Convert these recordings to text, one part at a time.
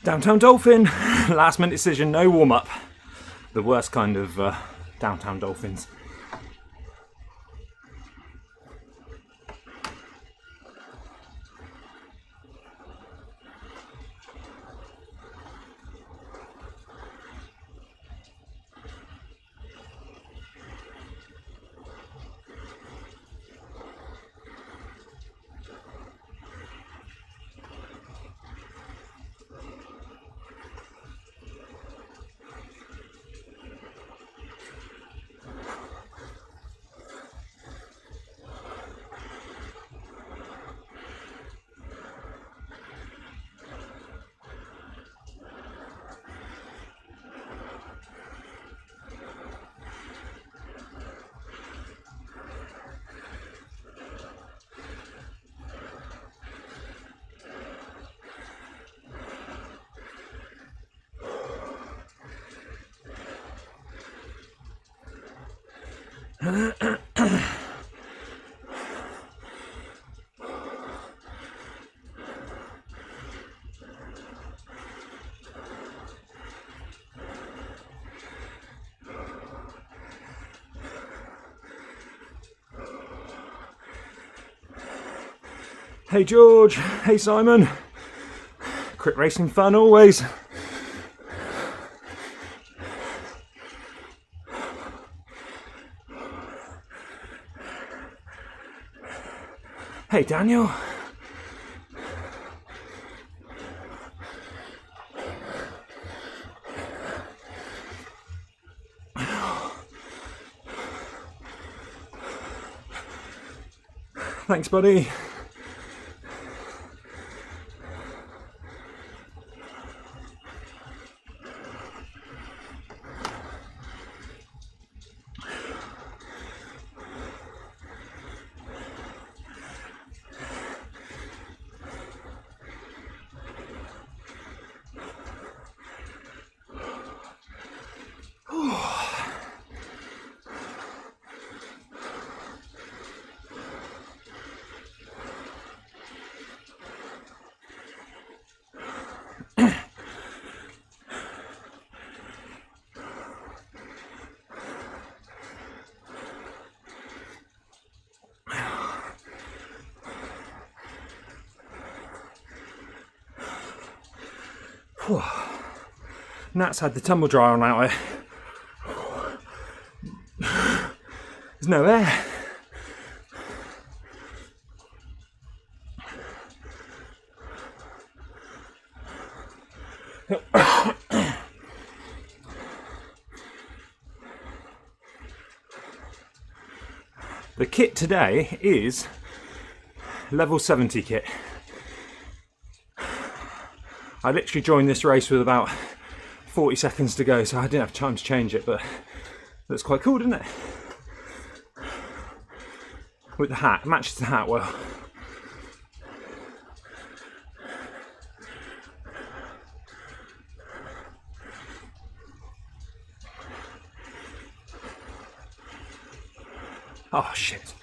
Downtown Dolphin, last minute decision, no warm up. The worst kind of downtown dolphins. Hey George, hey Simon. Crit racing fun always. Hey Daniel. Thanks, buddy. Nat's had the tumble dryer on out here. There's no air. The kit today is level 70 kit. I literally joined this race with about 40 seconds to go, so I didn't have time to change it, but that's quite cool, isn't it? With the hat, matches the hat well. Oh shit.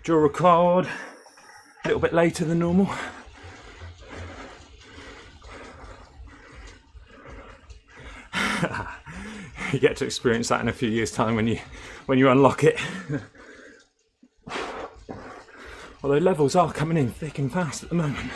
Draw record a little bit later than normal. You get to experience that in a few years' time when you unlock it. Although levels are coming in thick and fast at the moment.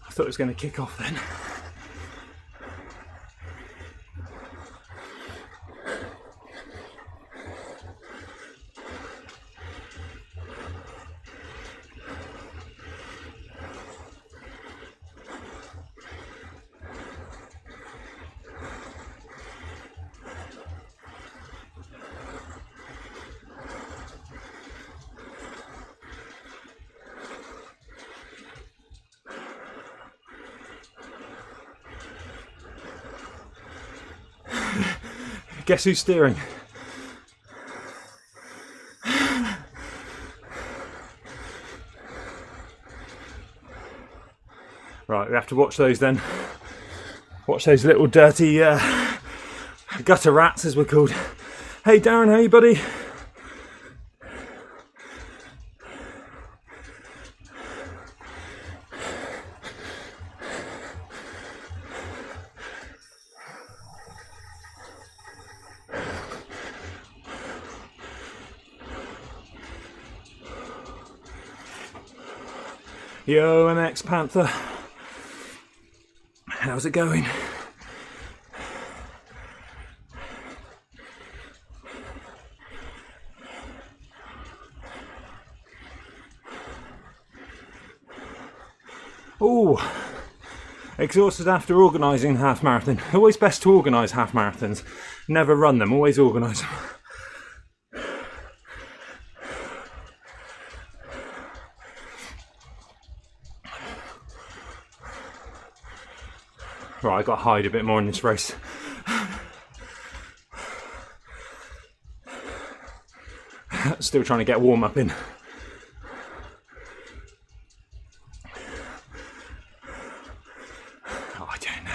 I thought it was going to kick off then. Guess who's steering? we have to watch those then. Watch those little dirty gutter rats, as we're called. Hey Darren, how are you, buddy? Yo, MX Panther. How's it going? Oh, exhausted after organising half marathon. Always best to organise half marathons. Never run them, always organise them. Right, I've got to hide a bit more in this race. Still trying to get warm up in. Oh, I don't know.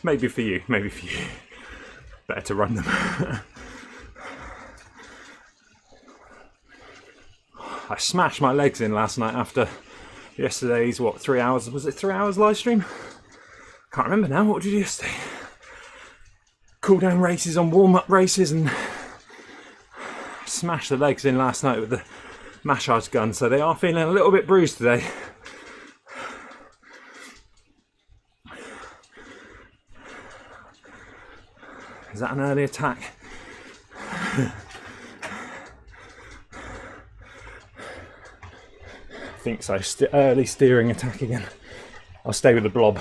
Maybe for you, maybe for you. Better to run them. I smashed my legs in last night after yesterday's, 3 hours? Was it 3 hours live stream? Can't remember now. What did you yesterday? Cool down races on warm-up races, and smashed the legs in last night with the massage gun, so they are feeling a little bit bruised today. Is that an early attack? I think so. Early steering attack again. I'll stay with the blob.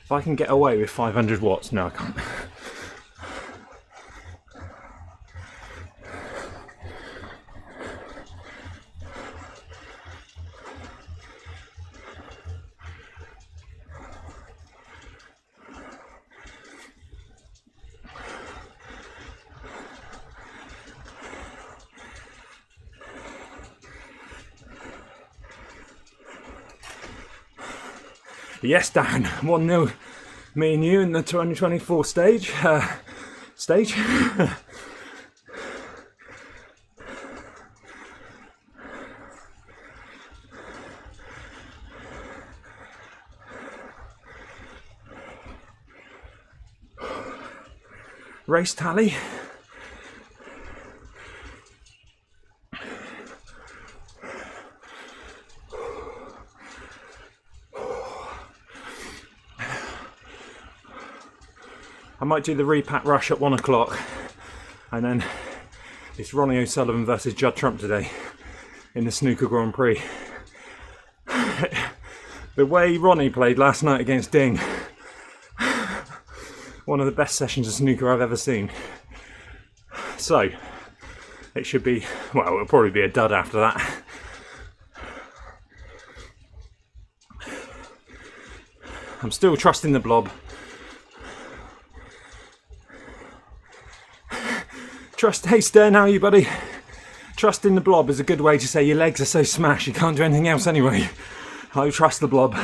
If I can get away with 500 watts, no I can't. Yes, Darren, 1-0, me and you in the 2024 stage. Race tally. I might do the repack rush at 1 o'clock, and then it's Ronnie O'Sullivan versus Judd Trump today in the Snooker Grand Prix. The way Ronnie played last night against Ding, one of the best sessions of snooker I've ever seen. So it should be, well, it'll probably be a dud after that. I'm still trusting the blob. Hey Stern, how are you, buddy? Trust in the blob is a good way to say your legs are so smashed you can't do anything else anyway. I trust the blob.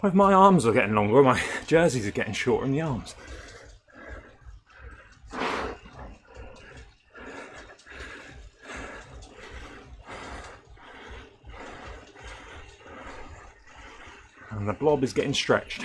Both my arms are getting longer, my jerseys are getting shorter in the arms. And the blob is getting stretched.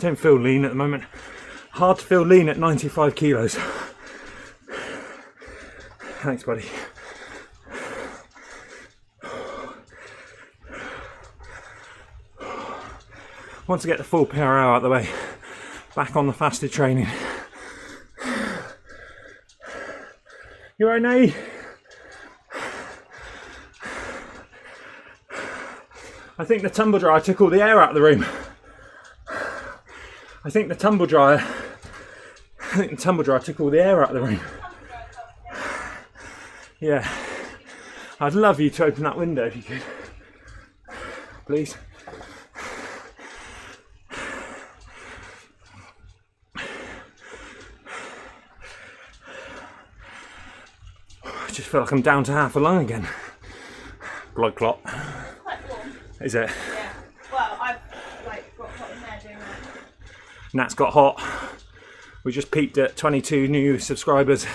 don't feel lean at the moment. Hard to feel lean at 95 kilos. Thanks, buddy. Want to get the full PRO out of the way. Back on the fasted training. You alright, Nay? I think the tumble dryer took all the air out of the room. I think the tumble dryer took all the air out of the room. Yeah. I'd love you to open that window if you could. Please. I just feel like I'm down to half a lung again. Blood clot. Quite warm. Is it? Yeah. Well, I've got hot in there doing that. Nat's got hot. We just peaked at 22 new subscribers.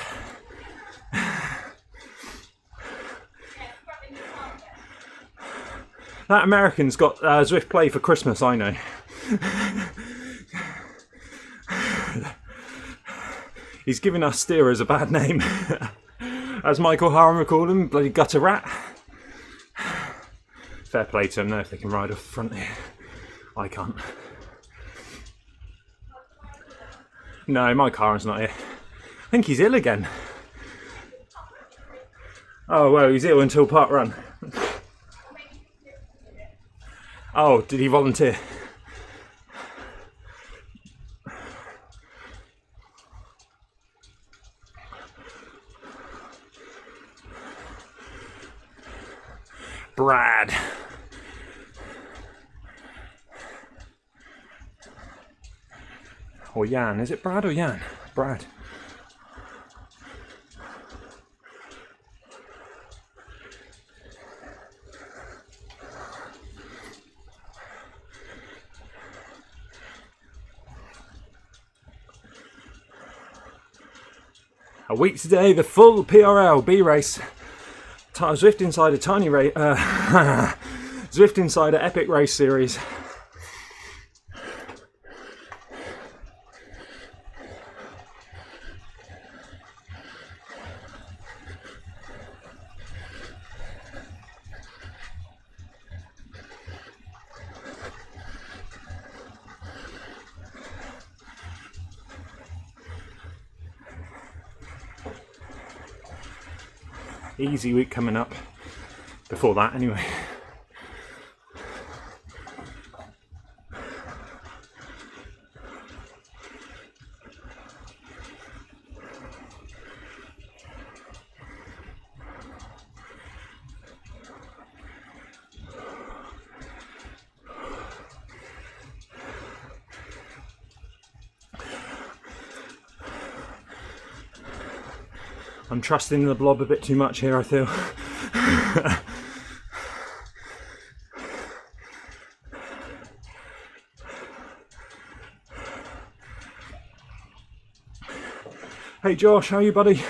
That American's got Zwift Play for Christmas, I know. He's giving us steerers a bad name. As Michael Harham would call him, bloody gutter rat. Fair play to him though, if they can ride off the front here. I can't. No, Mike Harham's not here. I think he's ill again. Oh, well, he's ill until part run. Oh, did he volunteer? Brad. Or Jan. Is it Brad or Jan? Brad. A week today, the full PRL B race. Zwift Insider Tiny Race, Zwift Insider Epic Race Series. Easy week coming up. Before that, anyway. I'm trusting the blob a bit too much here, I feel. Hey Josh, how are you, buddy?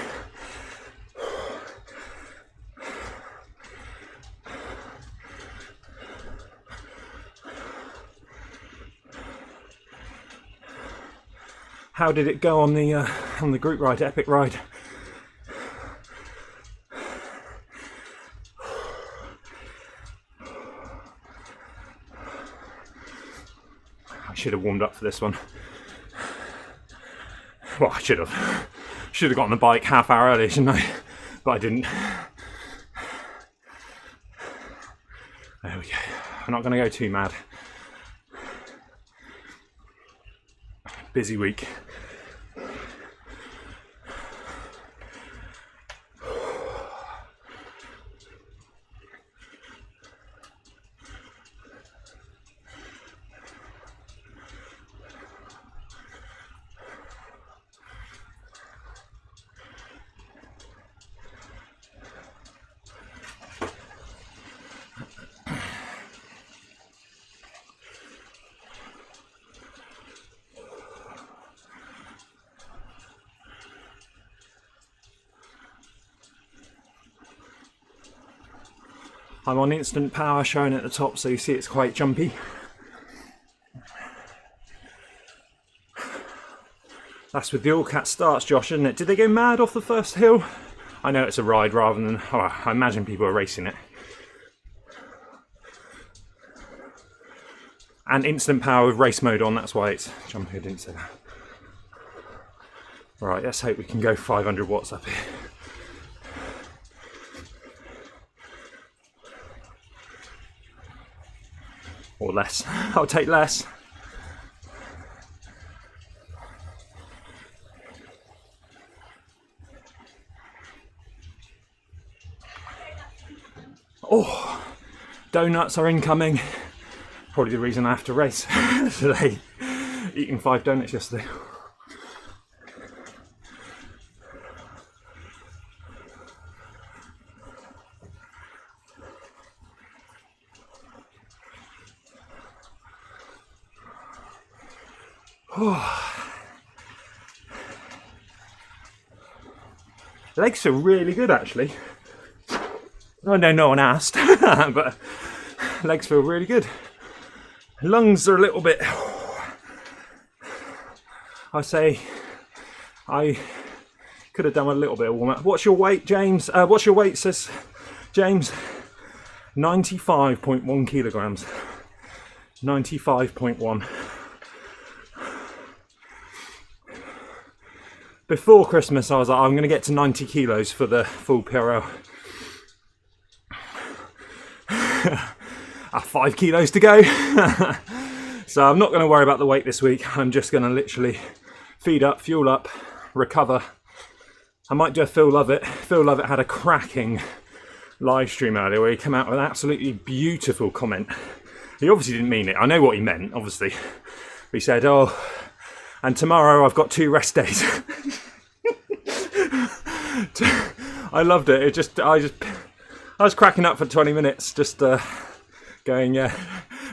How did it go on the group ride, Epic Ride? I should have warmed up for this one. Well, I should have. Should have got on the bike half hour early, shouldn't I? But I didn't. There we go. I'm not going to go too mad. Busy week. I'm on instant power showing at the top, so you see it's quite jumpy. That's with the All Cat starts, Josh, isn't it? Did they go mad off the first hill? I know it's a ride rather than... Oh, I imagine people are racing it. And instant power with race mode on, that's why it's jumping. I didn't say that. Right, let's hope we can go 500 watts up here. Or less. I'll take less. Oh, donuts are incoming. Probably the reason I have to race today. Eating 5 donuts yesterday. Legs are really good actually. I know no one asked, but legs feel really good. Lungs are a little bit... I say I could have done a little bit of warm up. What's your weight, James? What's your weight, says James? 95.1 kilograms. 95.1. Before Christmas, I was like, I'm going to get to 90 kilos for the full PRL. 5 kilos to go. So I'm not going to worry about the weight this week. I'm just going to literally feed up, fuel up, recover. I might do a Phil Lovett. Phil Lovett had a cracking live stream earlier where he came out with an absolutely beautiful comment. He obviously didn't mean it. I know what he meant, obviously. But he said, oh, and tomorrow I've got 2 rest days. I loved it. I was cracking up for 20 minutes, just going, yeah,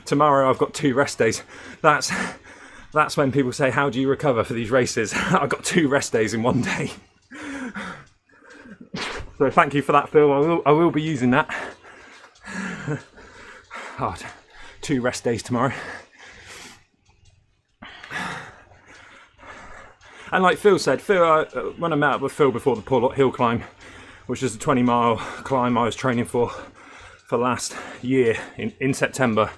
tomorrow I've got 2 rest days. That's when people say, how do you recover for these races? I've got 2 rest days in one day. So thank you for that, Phil. I will be using that. Oh, 2 rest days tomorrow. And like Phil said, when I met up with Phil before the Porlock Hill climb, which is a 20-mile climb I was training for last year, in September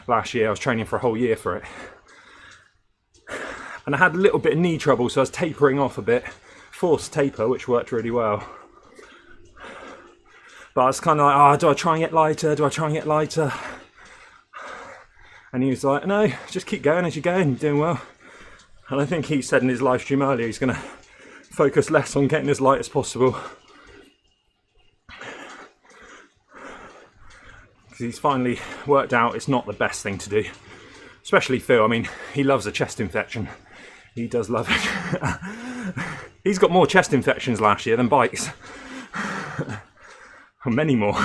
last year, I was training for a whole year for it. And I had a little bit of knee trouble, so I was tapering off a bit, forced taper, which worked really well. But I was kind of like, oh, do I try and get lighter? Do I try and get lighter? And he was like, no, just keep going as you're going, you're doing well. And I think he said in his live stream earlier, he's going to focus less on getting as light as possible. Because he's finally worked out it's not the best thing to do. Especially Phil, I mean, he loves a chest infection. He does love it. He's got more chest infections last year than bikes. Many more.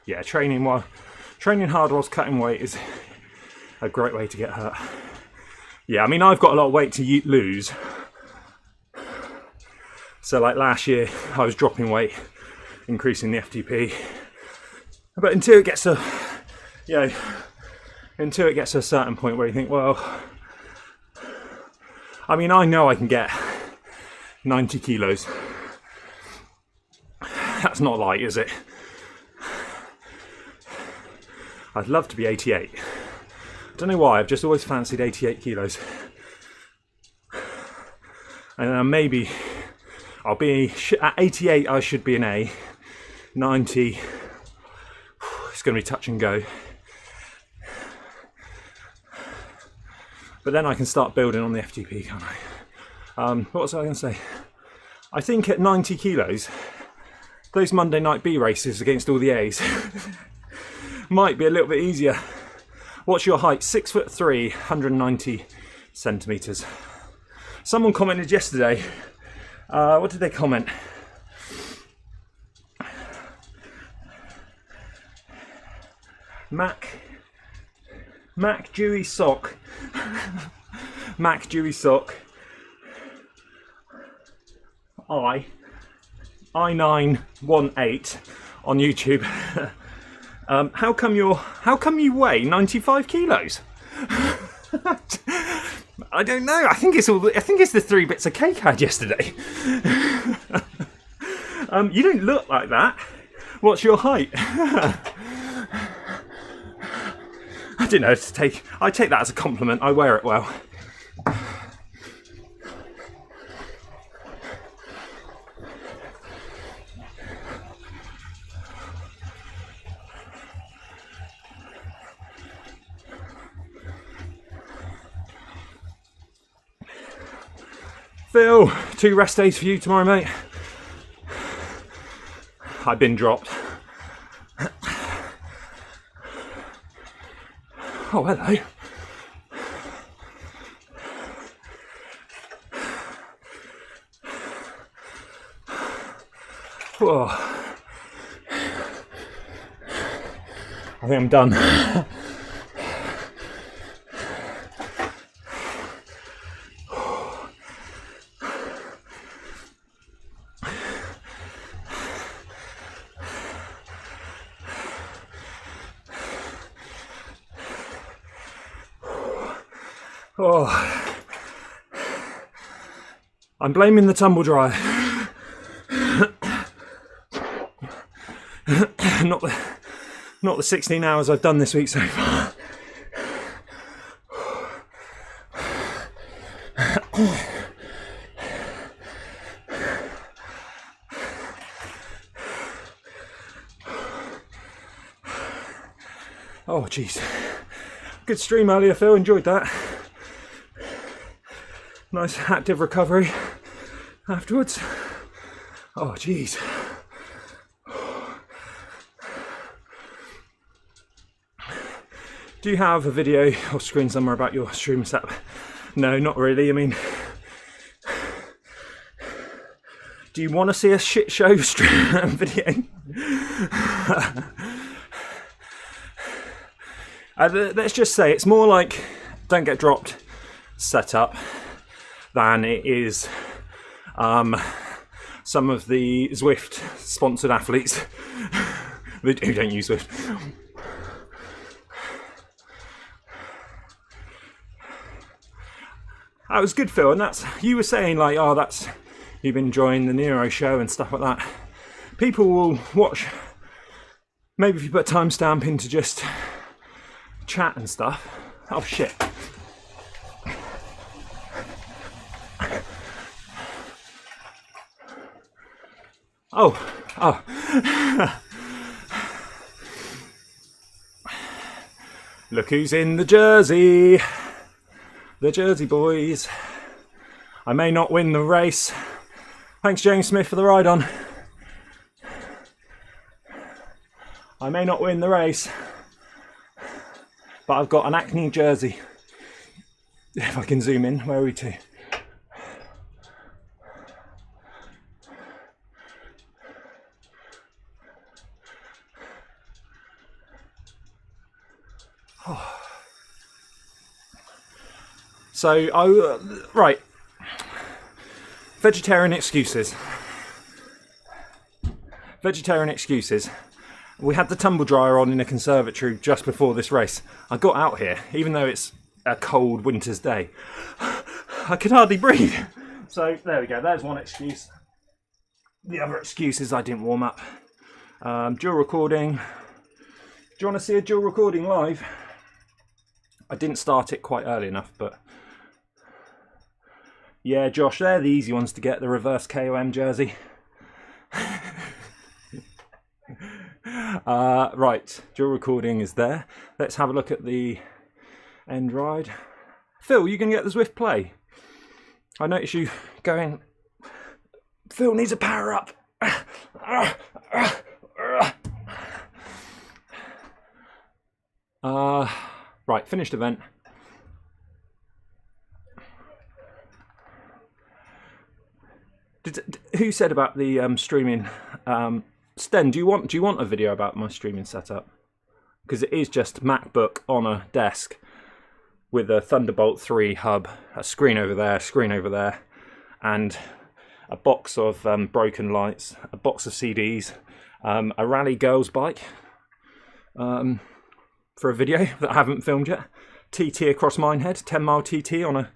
Yeah, training hard whilst cutting weight is a great way to get hurt. Yeah, I mean, I've got a lot of weight to lose. So like last year, I was dropping weight, increasing the FTP. But until it gets to a certain point where you think, well, I mean, I know I can get 90 kilos. That's not light, is it? I'd love to be 88. I don't know why, I've just always fancied 88 kilos. And maybe I'll be, at 88 I should be an A. 90, it's going to be touch and go. But then I can start building on the FTP, can't I? What was I going to say? I think at 90 kilos, those Monday night B races against all the A's might be a little bit easier. What's your height? 6'3", 190 centimetres. Someone commented yesterday What did they comment? Mac Dewy Sock. Mac Dewy Sock. I918 on YouTube. How come you weigh 95 kilos? I don't know. I think it's the 3 bits of cake I had yesterday. You don't look like that. What's your height? I don't know. I take that as a compliment. I wear it well. Phil, 2 rest days for you tomorrow, mate. I've been dropped. Oh, hello. Whoa. I think I'm done. Oh, I'm blaming the tumble dryer. Not the 16 hours I've done this week so far. Oh, jeez. Good stream earlier, Phil. Enjoyed that. Nice active recovery afterwards. Oh, jeez. Do you have a video or screen somewhere about your stream setup? No, not really. I mean, do you want to see a shit show stream video? Let's just say it's more like don't get dropped setup than it is some of the Zwift sponsored athletes who don't use Zwift. That was good, Phil, and that's you were saying like, oh, that's you've been enjoying the Nero show and stuff like that. People will watch. Maybe if you put a timestamp into just chat and stuff. Oh shit. Oh. Look who's in the jersey. The Jersey boys. I may not win the race. Thanks, James Smith, for the ride on. I may not win the race, but I've got an Acne jersey. If I can zoom in, where are we to? Oh. So, right. Vegetarian excuses. Vegetarian excuses. We had the tumble dryer on in a conservatory just before this race. I got out here, even though it's a cold winter's day. I could hardly breathe. So, there we go. There's one excuse. The other excuse is I didn't warm up. Dual recording. Do you want to see a dual recording live? I didn't start it quite early enough, but... Yeah, Josh, they're the easy ones to get, the reverse KOM jersey. Right, dual recording is there. Let's have a look at the end ride. Phil, you can get the Zwift play. I notice you going, Phil needs a power up. Right, finished event. Who said about the streaming? Sten, do you want a video about my streaming setup? Because it is just MacBook on a desk with a Thunderbolt 3 hub, a screen over there, and a box of broken lights, a box of CDs, a Rally Girls bike for a video that I haven't filmed yet. TT across Minehead, 10-mile TT on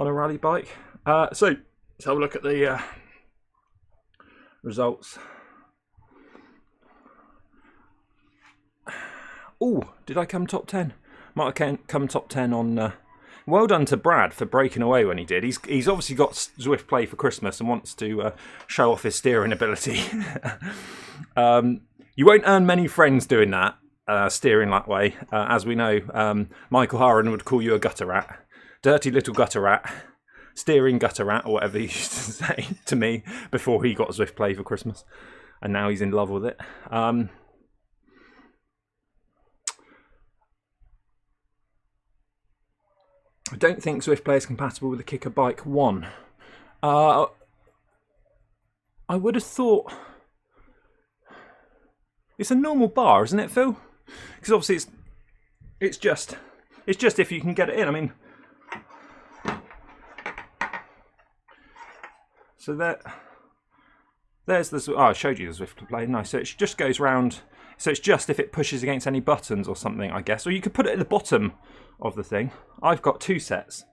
a rally bike. So let's have a look at the results. Oh, did I come top 10? Might have come top 10 on... well done to Brad for breaking away when he did. He's obviously got Zwift Play for Christmas and wants to show off his steering ability. You won't earn many friends doing that, steering that way. As we know, Michael Haran would call you a gutter rat. Dirty little gutter rat. Steering gutter rat, or whatever he used to say to me before he got Zwift Play for Christmas. And now he's in love with it. I don't think Zwift Play is compatible with the Kicker Bike 1. I would have thought... It's a normal bar, isn't it, Phil? Because obviously it's just if you can get it in. I mean... So there's the... Oh, I showed you the Zwift Play. Nice. So it just goes round... So it's just if it pushes against any buttons or something, I guess. Or you could put it at the bottom of the thing. I've got two sets.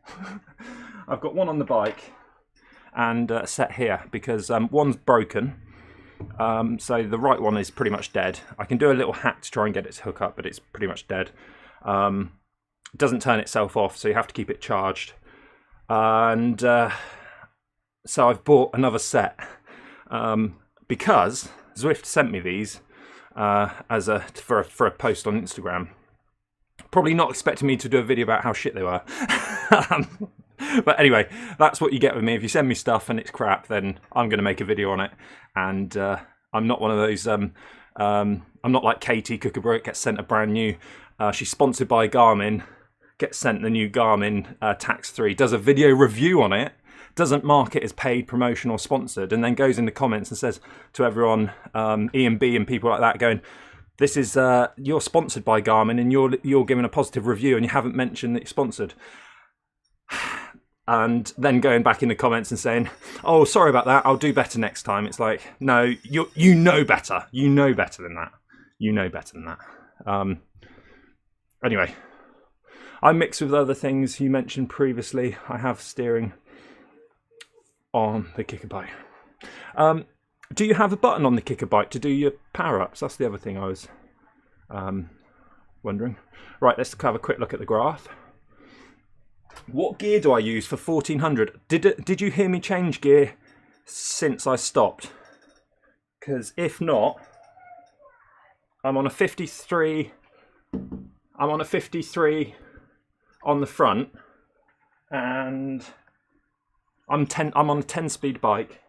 I've got one on the bike and a set here because one's broken. So the right one is pretty much dead. I can do a little hack to try and get it to hook up, but it's pretty much dead. It doesn't turn itself off, so you have to keep it charged. And so I've bought another set because Zwift sent me these for a post on Instagram. Probably not expecting me to do a video about how shit they were. But anyway, that's what you get with me. If you send me stuff and it's crap, then I'm going to make a video on it. And I'm not one of those... I'm not like Katie Kookaburra, gets sent a brand new... she's sponsored by Garmin, gets sent the new Garmin Tax 3, does a video review on it, doesn't mark it as paid, promotion or sponsored, and then goes in the comments and says to everyone, Ian B and people like that, going, this is, you're sponsored by Garmin and you're giving a positive review and you haven't mentioned that you're sponsored. And then going back in the comments and saying, oh, sorry about that, I'll do better next time. It's like, no, you know better. You know better than that. You know better than that. Anyway, I mix with other things you mentioned previously. I have steering on the Kicker Bike. Do you have a button on the Kicker Bike to do your power-ups? That's the other thing I was wondering. Right, let's have a quick look at the graph. What gear do I use for 1400? Did you hear me change gear since I stopped? Because if not, I'm on a 53. I'm on a 53 on the front, and I'm on a 10-speed bike.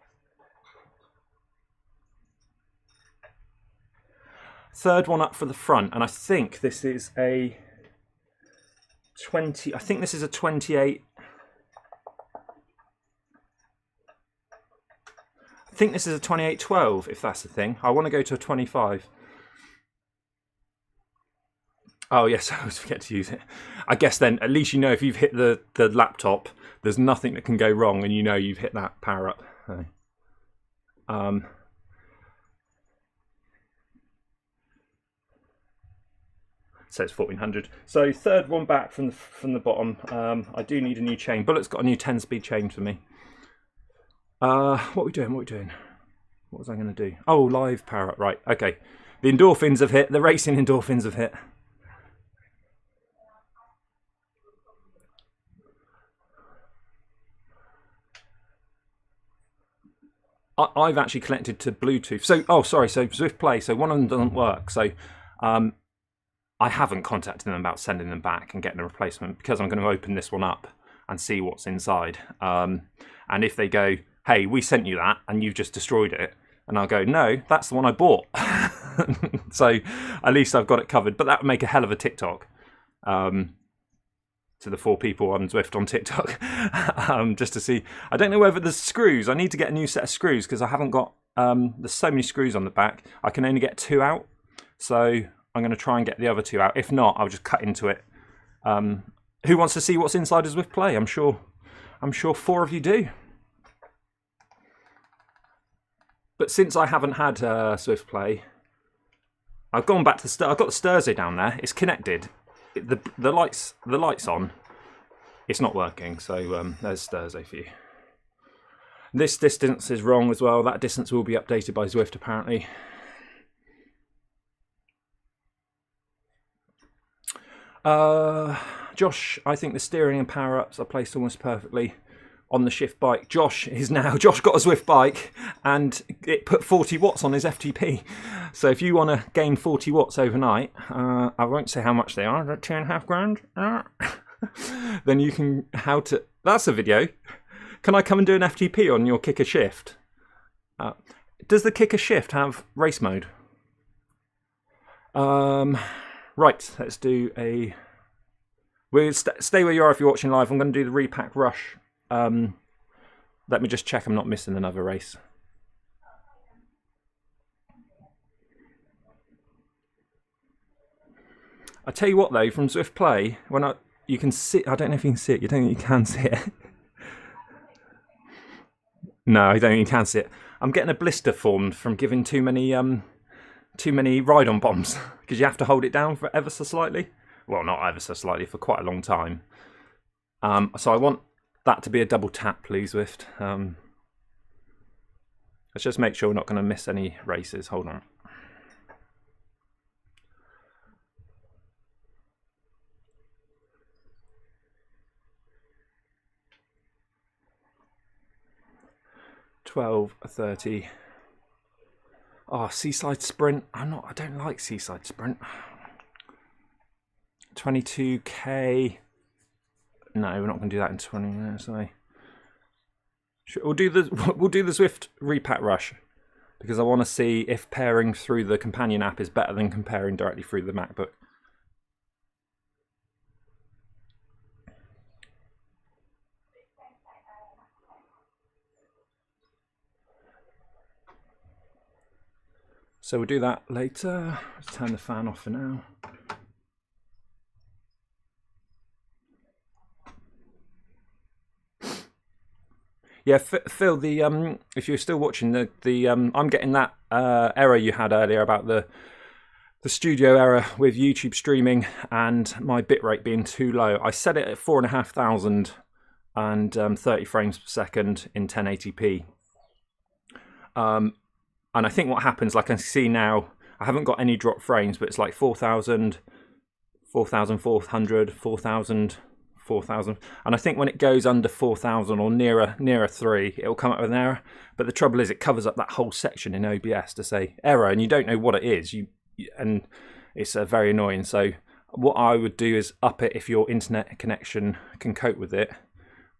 Third one up for the front, and I think this is a 20. I think this is a 28. I think this is a 2812, if that's the thing. I want to go to a 25. Oh yes, I always forget to use it. I guess then at least you know if you've hit the laptop, there's nothing that can go wrong, and you know you've hit that power up. So it's 1400. So third one back from the bottom. I do need a new chain. Bullet's got a new 10-speed chain for me. What are we doing? What was I going to do? Oh, live power up. Right. Okay. The endorphins have hit. The racing endorphins have hit. I've actually connected to Bluetooth. So, oh, sorry. So Zwift Play. So one of them doesn't work. So, I haven't contacted them about sending them back and getting a replacement because I'm going to open this one up and see what's inside. And if they go, hey, we sent you that and you've just destroyed it, and I'll go, no, that's the one I bought. So at least I've got it covered. But that would make a hell of a TikTok to to the 4 people on Zwift on TikTok, just to see. I don't know whether there's screws. I need to get a new set of screws because I haven't got. There's so many screws on the back. I can only get 2 out, so I'm going to try and get the other 2 out. If not, I'll just cut into it. Who wants to see what's inside a Zwift Play? I'm sure 4 of you do. But since I haven't had Zwift Play, I've gone back to the I've got the Thursday down there. It's connected. The lights on. It's not working. So there's Thursday for you. This distance is wrong as well. That distance will be updated by Zwift apparently. Josh, I think the steering and power ups are placed almost perfectly on the Shift bike. Josh got a Zwift bike and it put 40 watts on his FTP. So if you want to gain 40 watts overnight, I won't say how much they are, 2.5 grand. Then you can, that's a video. Can I come and do an FTP on your Kicker Shift? Does the Kicker Shift have race mode? Right, let's do a... Stay where you are if you're watching live. I'm going to do the repack rush. Let me just check I'm not missing another race. I tell you what though, from Zwift Play, you can see, I don't know if you can see it, you don't think you can see it? No, I don't think you can see it. I'm getting a blister formed from giving too many ride-on bombs, because you have to hold it down for ever so slightly. Well, not ever so slightly, for quite a long time. So I want that to be a double tap, please, Zwift. Let's just make sure we're not going to miss any races. Hold on. $12:30. Oh, Seaside Sprint. I don't like Seaside Sprint. 22k. No, we're not going to do that in 20 minutes, are we? We'll do the Zwift repack rush because I want to see if pairing through the companion app is better than comparing directly through the MacBook. So we'll do that later. Let's turn the fan off for now. Yeah, Phil, if you're still watching, I'm getting that error you had earlier about the studio error with YouTube streaming and my bitrate being too low. I set it at 4,500 and 30 frames per second in 1080p. And I think what happens, like I see now, I haven't got any drop frames, but it's like 4,000, 4,400, 4,000. 4,000, and I think when it goes under 4,000 or nearer 3, it'll come up with an error. But the trouble is, it covers up that whole section in OBS to say error, and you don't know what it is. And it's very annoying. So what I would do is up it if your internet connection can cope with it.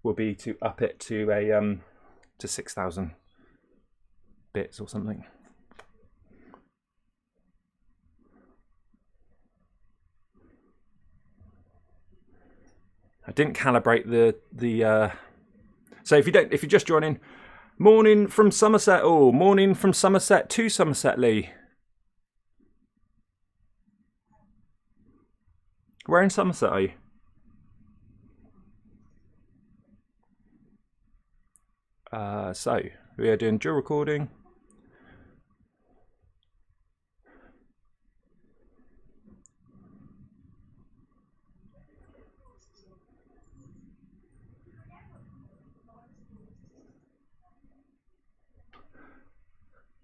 Will be to up it to a to 6,000 bits or something. I didn't calibrate the so if you're just joining, morning from Somerset. Oh, morning from Somerset to Somerset, Lee. Where in Somerset are you? So we are doing dual recording.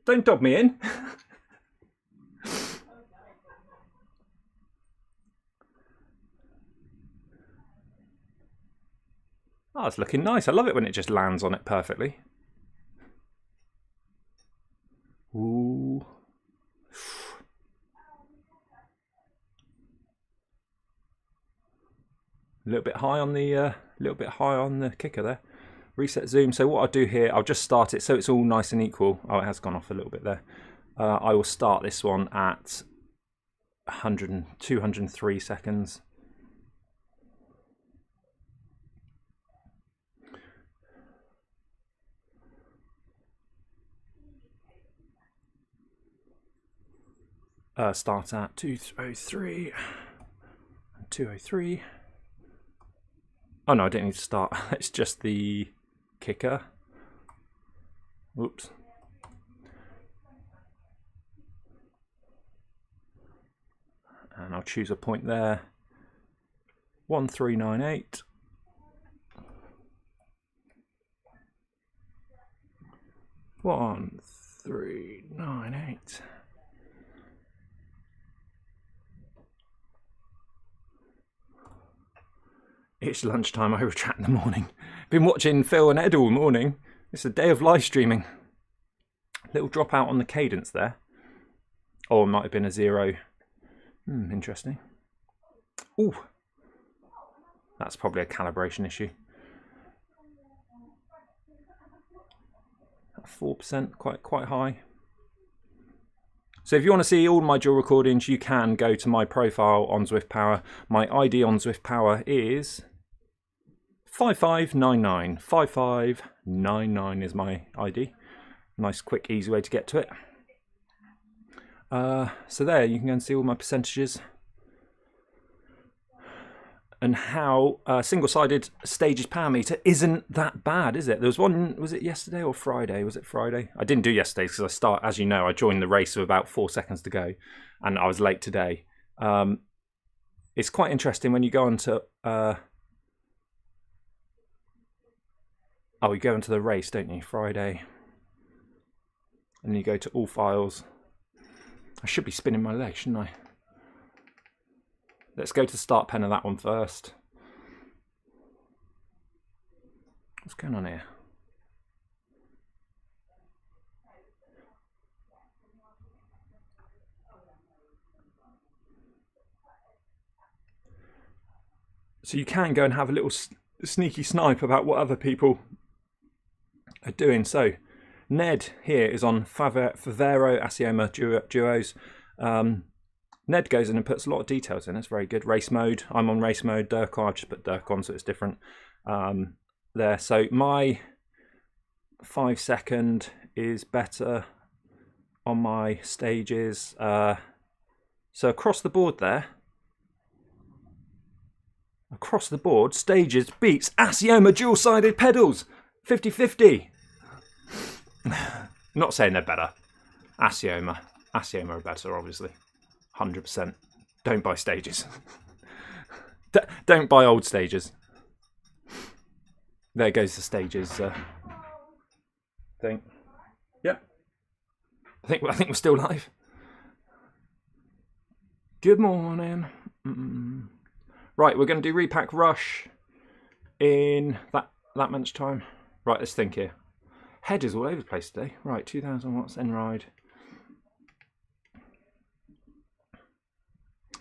Don't dob me in. Oh, it's looking nice. I love it when it just lands on it perfectly. Ooh. A little bit high on the kicker there. Reset zoom. So what I'll do here, I'll just start it so it's all nice and equal. Oh, it has gone off a little bit there. I will start this one at 203 seconds. start at 2:03 and 2:03. Oh no, I didn't need to start. It's just the kicker. Whoops. And I'll choose a point there. 1398. One, 398. It's lunchtime, I retract the morning. Been watching Phil and Ed all morning. It's a day of live streaming. Little drop out on the cadence there. Or it might have been a 0. Interesting. Ooh. That's probably a calibration issue. 4%, quite high. So if you want to see all my dual recordings, you can go to my profile on Zwift Power. My ID on Zwift Power is 5599. 5599 is my ID. Nice, quick, easy way to get to it. So there, you can go and see all my percentages. And how single-sided Stages power meter isn't that bad, is it? There was one, was it yesterday or Friday? Was it Friday? I didn't do yesterday because as you know, I joined the race with about 4 seconds to go, and I was late today. It's quite interesting when you go onto you go into the race, don't you? Friday, and you go to all files. I should be spinning my leg, shouldn't I? Let's go to the start pen of that one first. What's going on here? So you can go and have a little sneaky snipe about what other people are doing. So Ned here is on Favero Asioma duos. Ned goes in and puts a lot of details in. It's very good. Race mode. I'm on race mode. Dirk, I've just put Dirk on, so it's different there. So my 5 second is better on my stages. So across the board there. Across the board, stages beats Asioma dual-sided pedals. 50-50. Not saying they're better. Asioma are better, obviously. 100%. Don't buy stages. Don't buy old stages. There goes the stages thing. Yeah. I think we're still live. Good morning. Right, we're going to do repack rush in that much time. Right, let's think here. Head is all over the place today. Right, 2000 watts end ride.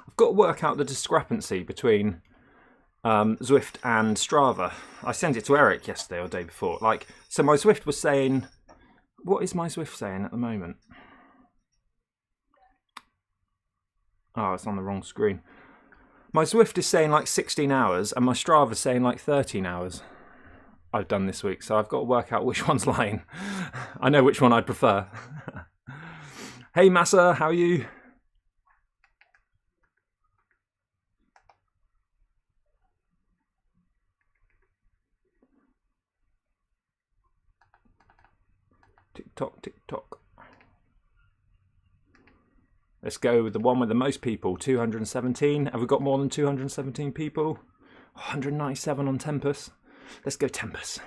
I've got to work out the discrepancy between Zwift and Strava. I sent it to Eric yesterday or the day before. So my Zwift was saying, what is my Zwift saying at the moment? Oh, it's on the wrong screen. My Zwift is saying like 16 hours and my Strava is saying like 13 hours I've done this week. So I've got to work out which one's lying. I know which one I'd prefer. Hey Massa, how are you? Tick tock, tick tock. Let's go with the one with the most people, 217. Have we got more than 217 people? 197 on Tempus. Let's go Tempus.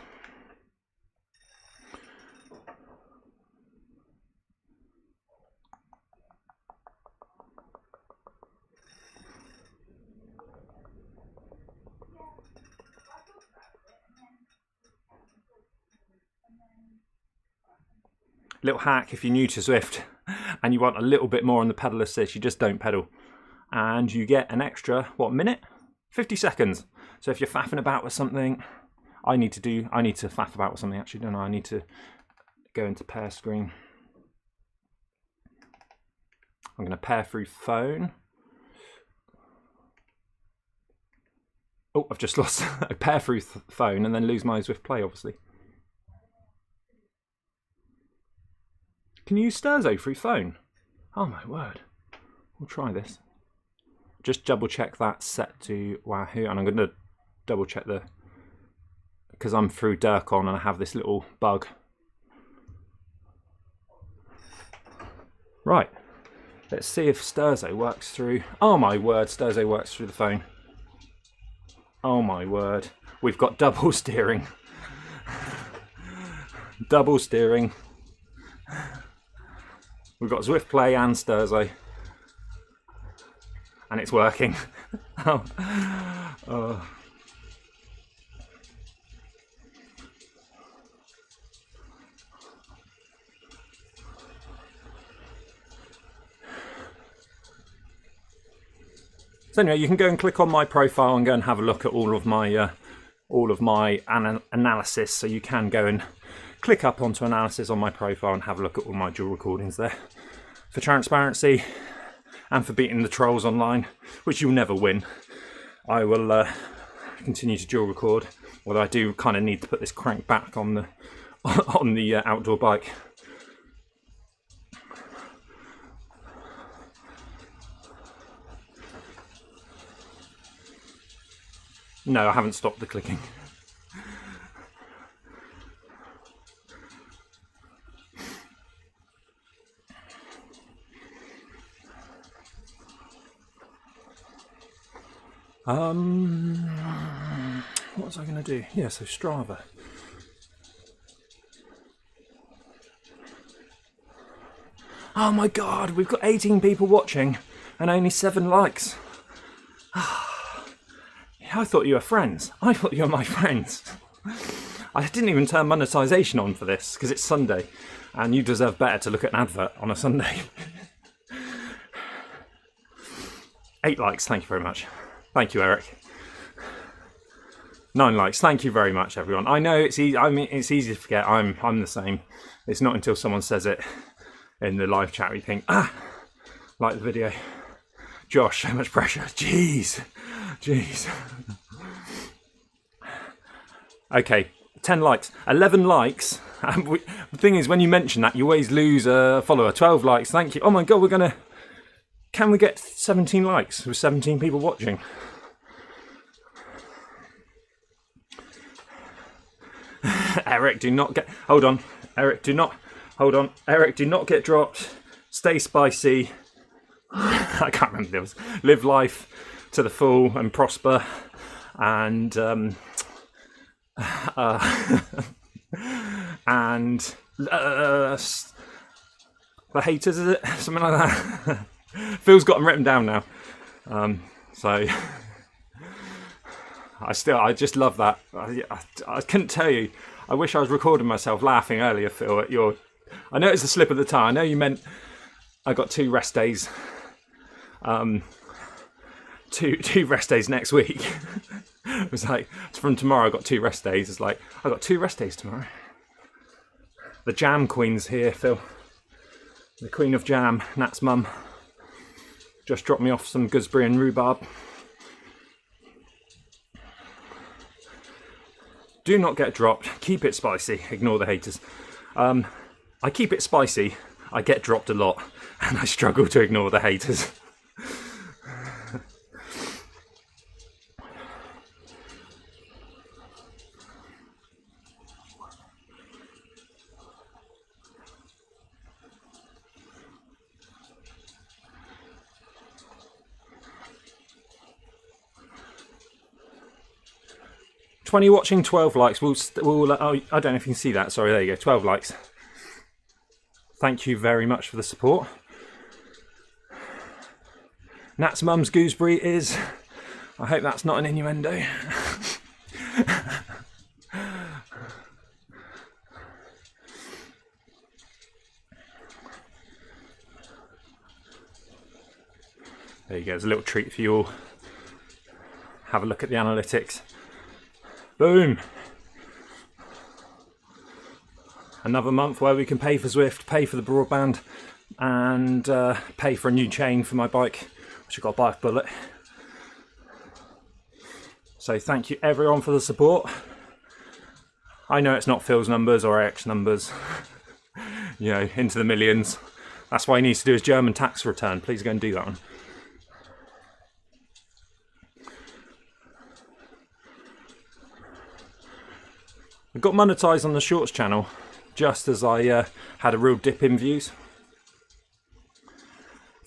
Little hack if you're new to Zwift and you want a little bit more on the pedal assist, you just don't pedal. And you get an extra, what, minute? 50 seconds. So if you're faffing about with something, I need to faff about with something actually, don't I? I need to go into pair screen. I'm going to pair through phone. Oh, I've just lost a pair through phone and then lose my Zwift Play, obviously. Can you use Sturzo through phone? Oh my word. We'll try this. Just double check that set to Wahoo, and I'm going to double check because I'm through Dirk on and I have this little bug. Right, let's see if Sturzo works through. Oh my word, Sturzo works through the phone. Oh my word, we've got double steering. Double steering. We've got Zwift Play and Sturzo. And it's working. Oh. So anyway, you can go and click on my profile and go and have a look at all of my analysis. So you can go and click up onto analysis on my profile and have a look at all my dual recordings there. For transparency and for beating the trolls online, which you'll never win, I will continue to dual record. Although I do kind of need to put this crank back on the outdoor bike. No, I haven't stopped the clicking. What was I going to do? Yeah, so Strava. Oh my god, we've got 18 people watching and only 7 likes. I thought you were friends. I thought you were my friends. I didn't even turn monetization on for this because it's Sunday and you deserve better to look at an advert on a Sunday. 8 likes, thank you very much. Thank you, Eric. 9 likes, thank you very much, everyone. I know it's easy. I mean, it's easy to forget. I'm the same. It's not until someone says it in the live chat we think, like the video. Josh, so much pressure. Jeez. Okay, 10 likes, 11 likes. The thing is, when you mention that, you always lose a follower. 12 likes, thank you. Oh my god, can we get 17 likes with 17 people watching? Eric, do not get, hold on. Eric, do not get dropped. Stay spicy. I can't remember the others. Live life to the full and prosper, and the haters, is it? Something like that. Phil's got them written down now. So I just love that. I couldn't tell you. I wish I was recording myself laughing earlier, Phil, at your. I know it's a slip of the tongue. I know you meant I got 2 rest days. Two rest days next week. It was like, from tomorrow I got 2 rest days. It's like, I got 2 rest days tomorrow. The jam queen's here, Phil. The queen of jam, Nat's mum. Just dropped me off some gooseberry and rhubarb. Do not get dropped. Keep it spicy. Ignore the haters. I keep it spicy. I get dropped a lot. And I struggle to ignore the haters. Twenty watching, 12 likes. We'll I don't know if you can see that. Sorry, there you go. 12 likes. Thank you very much for the support. Nat's mum's gooseberry is. I hope that's not an innuendo. There you go. There's a little treat for you all. Have a look at the analytics. Boom! Another month where we can pay for Zwift, pay for the broadband, and pay for a new chain for my bike, which I've got a bike bullet. So thank you everyone for the support. I know it's not Phil's numbers or Eric's numbers, you know, into the millions. That's why he needs to do his German tax return. Please go and do that one. I got monetised on the Shorts channel just as I had a real dip in views.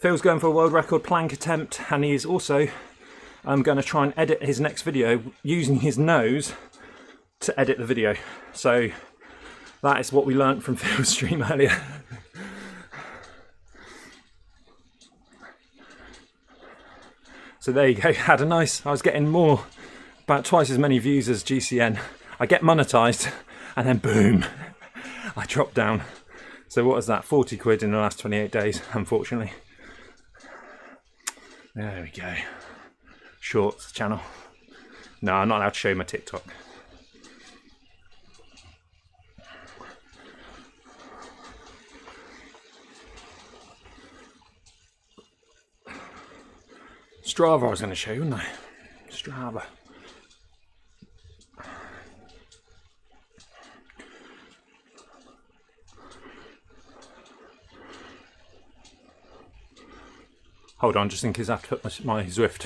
Phil's going for a world record plank attempt, and he's also going to try and edit his next video using his nose to edit the video. So that is what we learnt from Phil's stream earlier. So there you go, had a nice, I was getting about twice as many views as GCN. I get monetised, and then boom, I drop down. So what is that, 40 quid in the last 28 days, unfortunately. There we go. Shorts channel. No, I'm not allowed to show my TikTok. Strava I was going to show you, wouldn't I? Strava. Hold on, just in case I have to put my Zwift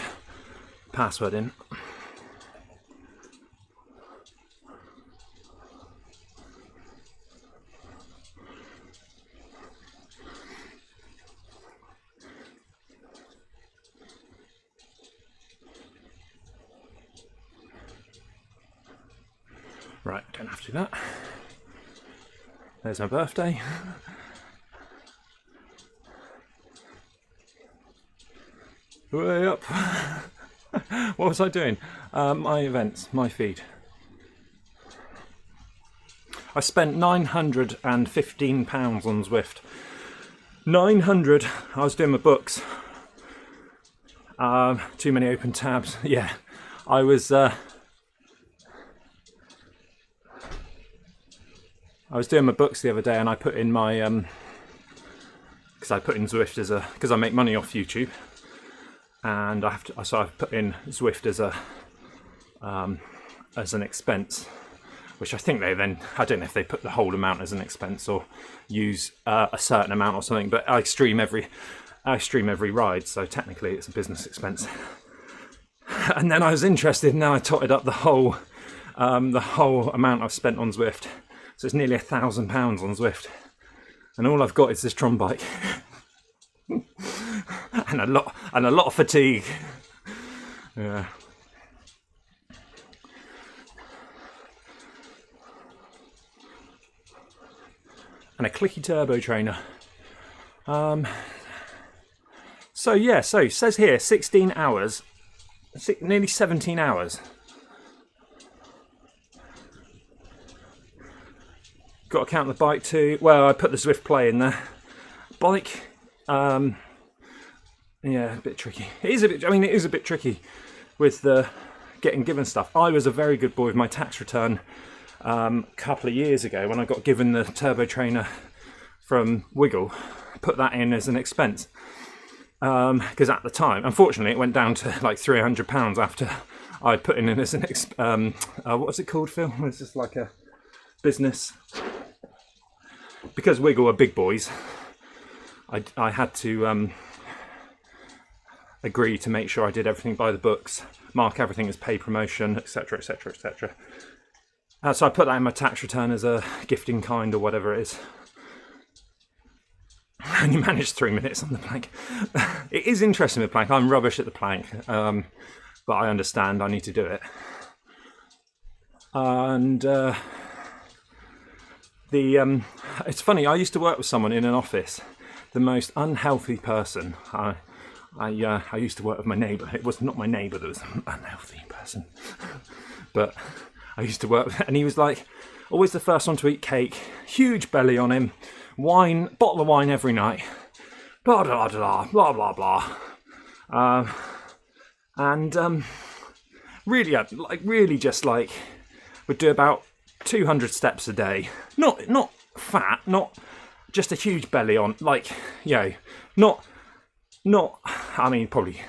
password in. Right, don't have to do that. There's my birthday. Way up. What was I doing? My events, my feed. I spent £915 on Zwift. 900. I was doing my books. Too many open tabs. Yeah, I was doing my books the other day, and I put in my because I put in Zwift because I make money off YouTube. And so I've put in Zwift as an expense, which I think they then, I don't know if they put the whole amount as an expense or use a certain amount or something, but I stream every ride, so technically it's a business expense. And then I was interested, now I totted up the whole amount I've spent on Zwift, so it's nearly £1,000 on Zwift, and all I've got is this Tron bike. and a lot of fatigue. Yeah. And a clicky turbo trainer. So it says here 16 hours, nearly 17 hours. Got to count the bike too. Well, I put the Zwift Play in there. Bike. Yeah, a bit tricky. It is a bit tricky with the getting given stuff. I was a very good boy with my tax return a couple of years ago when I got given the turbo trainer from Wiggle. Put that in as an expense because at the time, unfortunately, it went down to like £300 after I put in as an what's it called, Phil? It's just like a business. Because Wiggle are big boys, I had to agree to make sure I did everything by the books, mark everything as paid promotion, etc, etc, etc. So I put that in my tax return as a gift in kind or whatever it is. And you managed 3 minutes on the plank. It is interesting with plank. I'm rubbish at the plank, but I understand I need to do it. And it's funny, I used to work with someone in an office, the most unhealthy person. I used to work with my neighbour. It was not my neighbour that was an unhealthy person, but I used to work with, and he was like always the first one to eat cake, huge belly on him, wine, bottle of wine every night, blah blah blah blah blah blah, and really just like would do about 200 steps a day. Not fat, not just a huge belly on, like, you know, not I mean, probably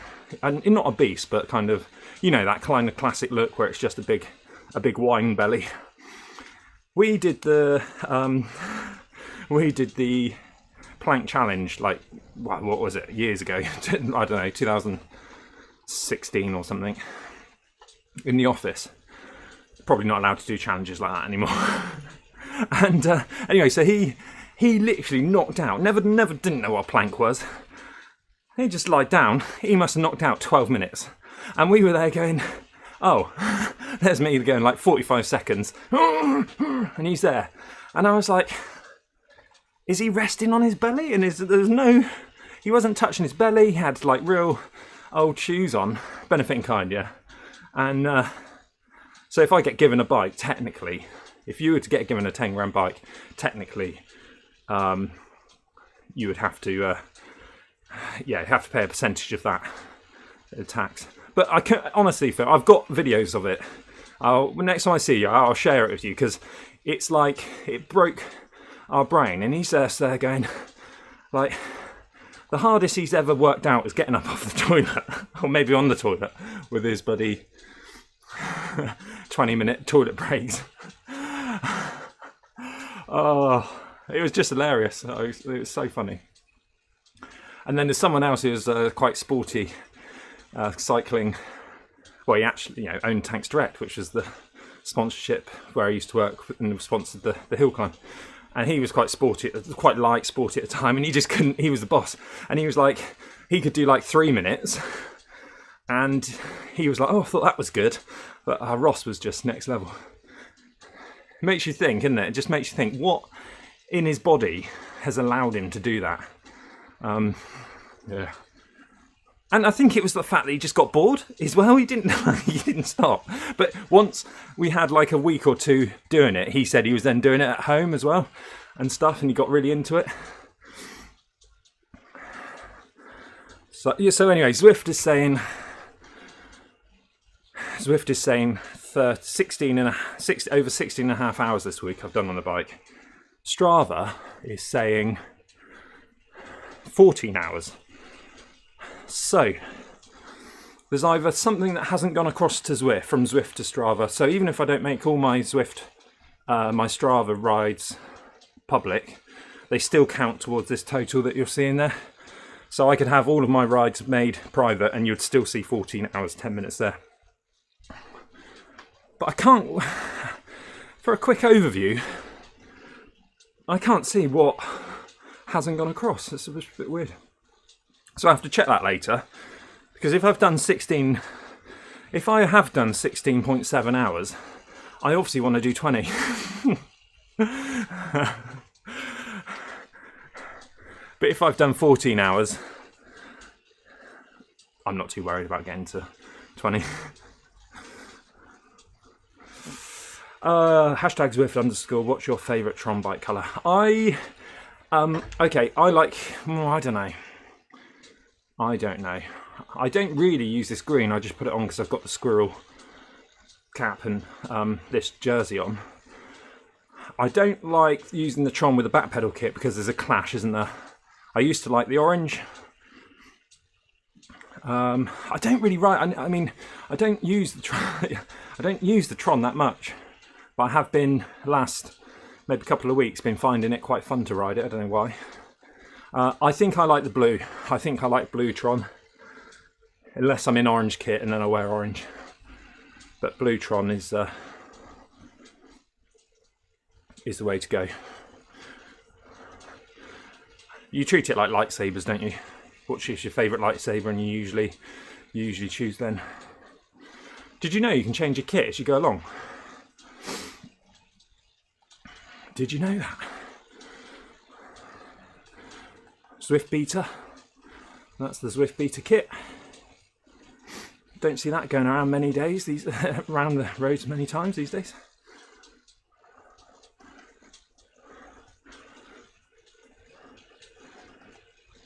not obese, but kind of, you know, that kind of classic look where it's just a big wine belly. We did the plank challenge, like, what was it, years ago, I don't know, 2016 or something, in the office. Probably not allowed to do challenges like that anymore. And anyway, so he literally knocked out, never didn't know what a plank was. He just lied down. He must have knocked out 12 minutes. And we were there going, oh, there's me going like 45 seconds. And he's there. And I was like, is he resting on his belly? And he wasn't touching his belly. He had like real old shoes on. Benefit in kind, yeah. And so if I get given a bike, technically, if you were to get given a 10 grand bike, technically, you would have to, have to pay a percentage of that tax. But I can, honestly, Phil, I've got videos of it. Next time I see you, I'll share it with you, because it's like it broke our brain. And he's there going, like, the hardest he's ever worked out is getting up off the toilet, or maybe on the toilet with his buddy. 20-minute toilet breaks. Oh, it was just hilarious. It was so funny. And then there's someone else who's quite sporty, cycling. Well, he actually, owned Tanks Direct, which was the sponsorship where I used to work and sponsored the hill climb. And he was quite light sporty at the time, and he just couldn't. He was the boss, and he was like, he could do like 3 minutes, and he was like, oh, I thought that was good. But Ross was just next level. It makes you think, isn't it? It just makes you think, what in his body has allowed him to do that? Yeah. And I think it was the fact that he just got bored as well. He didn't stop. But once we had like a week or two doing it, he said he was then doing it at home as well and stuff, and he got really into it. So anyway, Zwift is saying 16 over 16 and a half hours this week I've done on the bike. Strava is saying 14 hours. So there's either something that hasn't gone across to Zwift, from Zwift to Strava. So even if I don't make all my Zwift, my Strava rides public, they still count towards this total that you're seeing there. So I could have all of my rides made private and you'd still see 14 hours, 10 minutes there. But I can't, for a quick overview, I can't see what hasn't gone across. It's a bit weird. So I have to check that later, because if I have done 16.7 hours, I obviously want to do 20. But if I've done 14 hours, I'm not too worried about getting to 20. Hashtag Zwift_, what's your favourite Tron bike colour? I like, I don't know. I don't really use this green, I just put it on because I've got the squirrel cap and this jersey on. I don't like using the Tron with the back pedal kit because there's a clash, isn't there? I used to like the orange. I don't really ride. I mean, I don't use the Tron. I don't use the Tron that much, but I have been last maybe a couple of weeks been finding it quite fun to ride it. I don't know why. I think I like the blue. I think I like blue Tron, unless I'm in orange kit and then I wear orange. But blue Tron is the way to go. You treat it like lightsabers, don't you? What's your favourite lightsaber, and you usually choose then. Did you know you can change your kit as you go along? Did you know that? Zwift Beta. That's the Zwift Beta kit. Don't see that going around many days. Around the roads many times these days.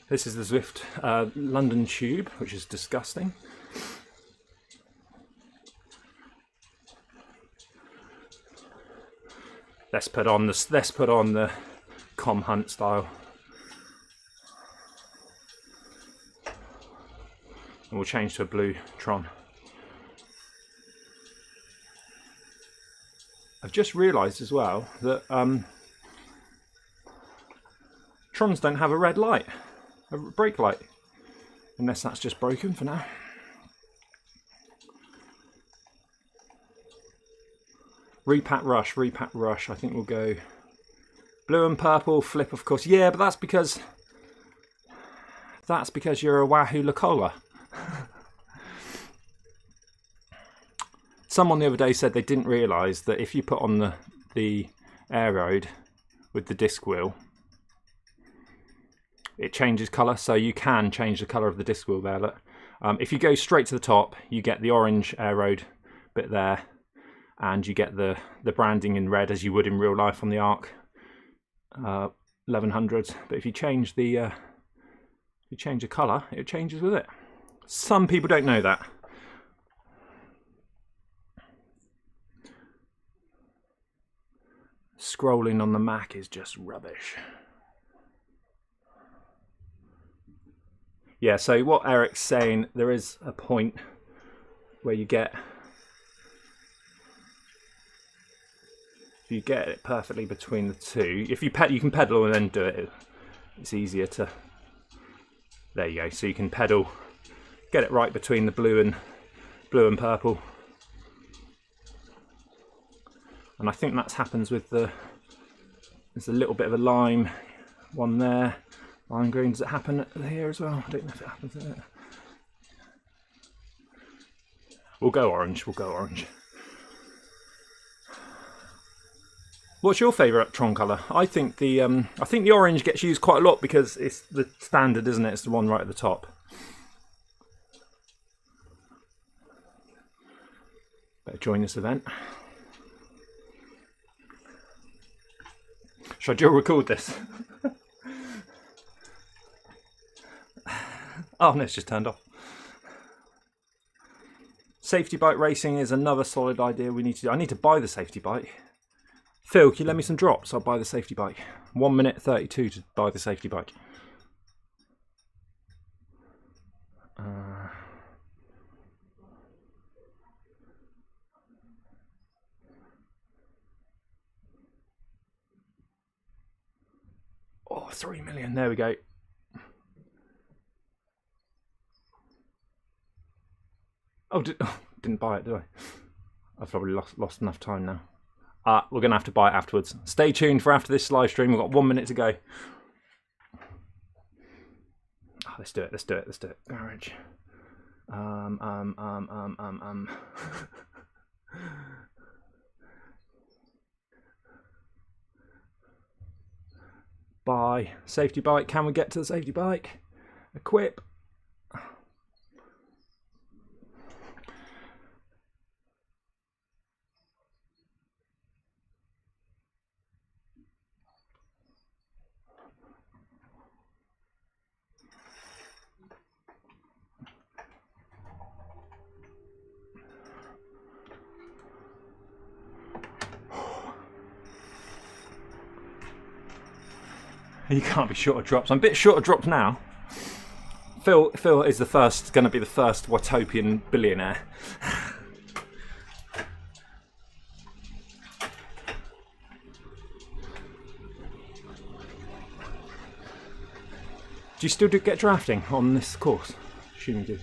This is the Zwift London Tube, which is disgusting. Let's put on the Com Hunt style, and we'll change to a blue Tron. I've just realised as well that Trons don't have a red light, a brake light, unless that's just broken for now. Repat rush. I think we'll go blue and purple. Flip, of course. Yeah, but that's because you're a Wahoo Lacola. Someone the other day said they didn't realise that if you put on the air road with the disc wheel, it changes colour. So you can change the colour of the disc wheel there. Look. If you go straight to the top, you get the orange air road bit there, and you get the branding in red as you would in real life on the Arc 1100s. But if you change the colour, it changes with it. Some people don't know that. Scrolling on the Mac is just rubbish. Yeah, so what Eric's saying, there is a point where you get it perfectly between the two. If you can pedal and then do it, it's easier to. There you go. So you can pedal, get it right between the blue and purple. And I think that happens with there's a little bit of a lime one there. Lime green, does it happen here as well? I don't know if it happens there. We'll go orange. What's your favourite Tron colour? I think the orange gets used quite a lot because it's the standard, isn't it? It's the one right at the top. Better join this event. Should I dual record this? Oh no, it's just turned off. Safety bike racing is another solid idea we need to do. I need to buy the safety bike. Phil, can you lend me some drops? I'll buy the safety bike. 1 minute 32 to buy the safety bike. Oh, 3 million. There we go. Oh, didn't buy it, did I? I've probably lost enough time now. We're going to have to buy it afterwards. Stay tuned for after this live stream. We've got 1 minute to go. Oh, let's do it. Garage. Buy safety bike. Can we get to the safety bike? Equip. You can't be short of drops. I'm a bit short of drops now. Phil is going to be the first Watopian billionaire. Do you still get drafting on this course? Assume you do.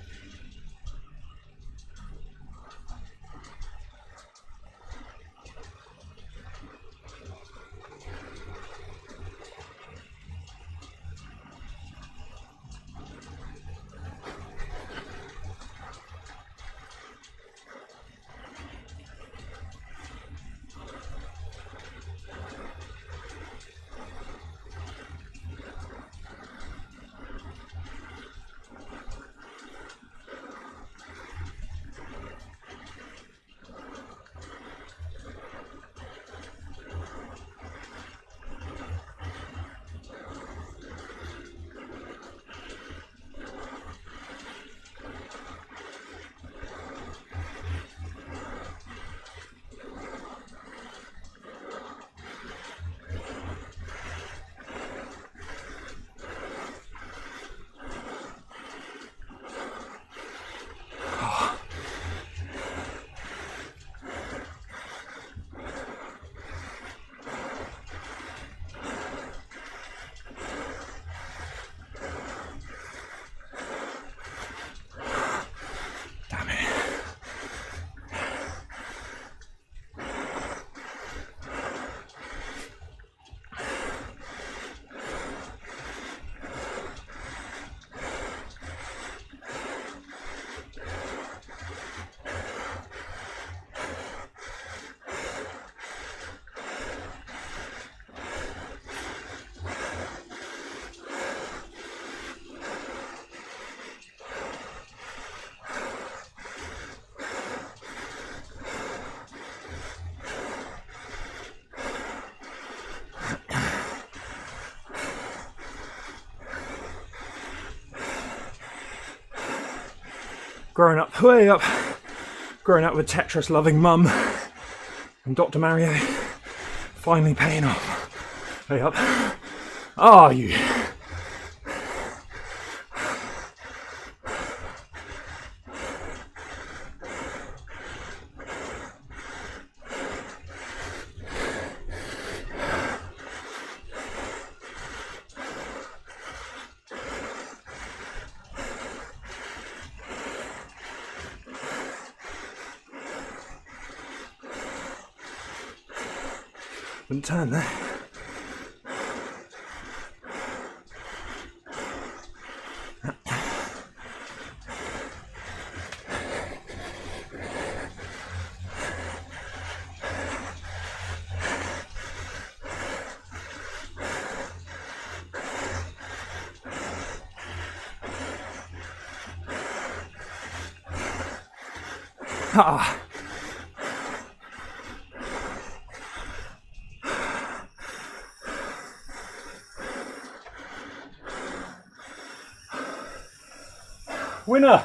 growing up, way up, growing up with Tetris loving mum and Dr. Mario finally paying off. Way up. Are you? Wouldn't turn there. Ah. Winner!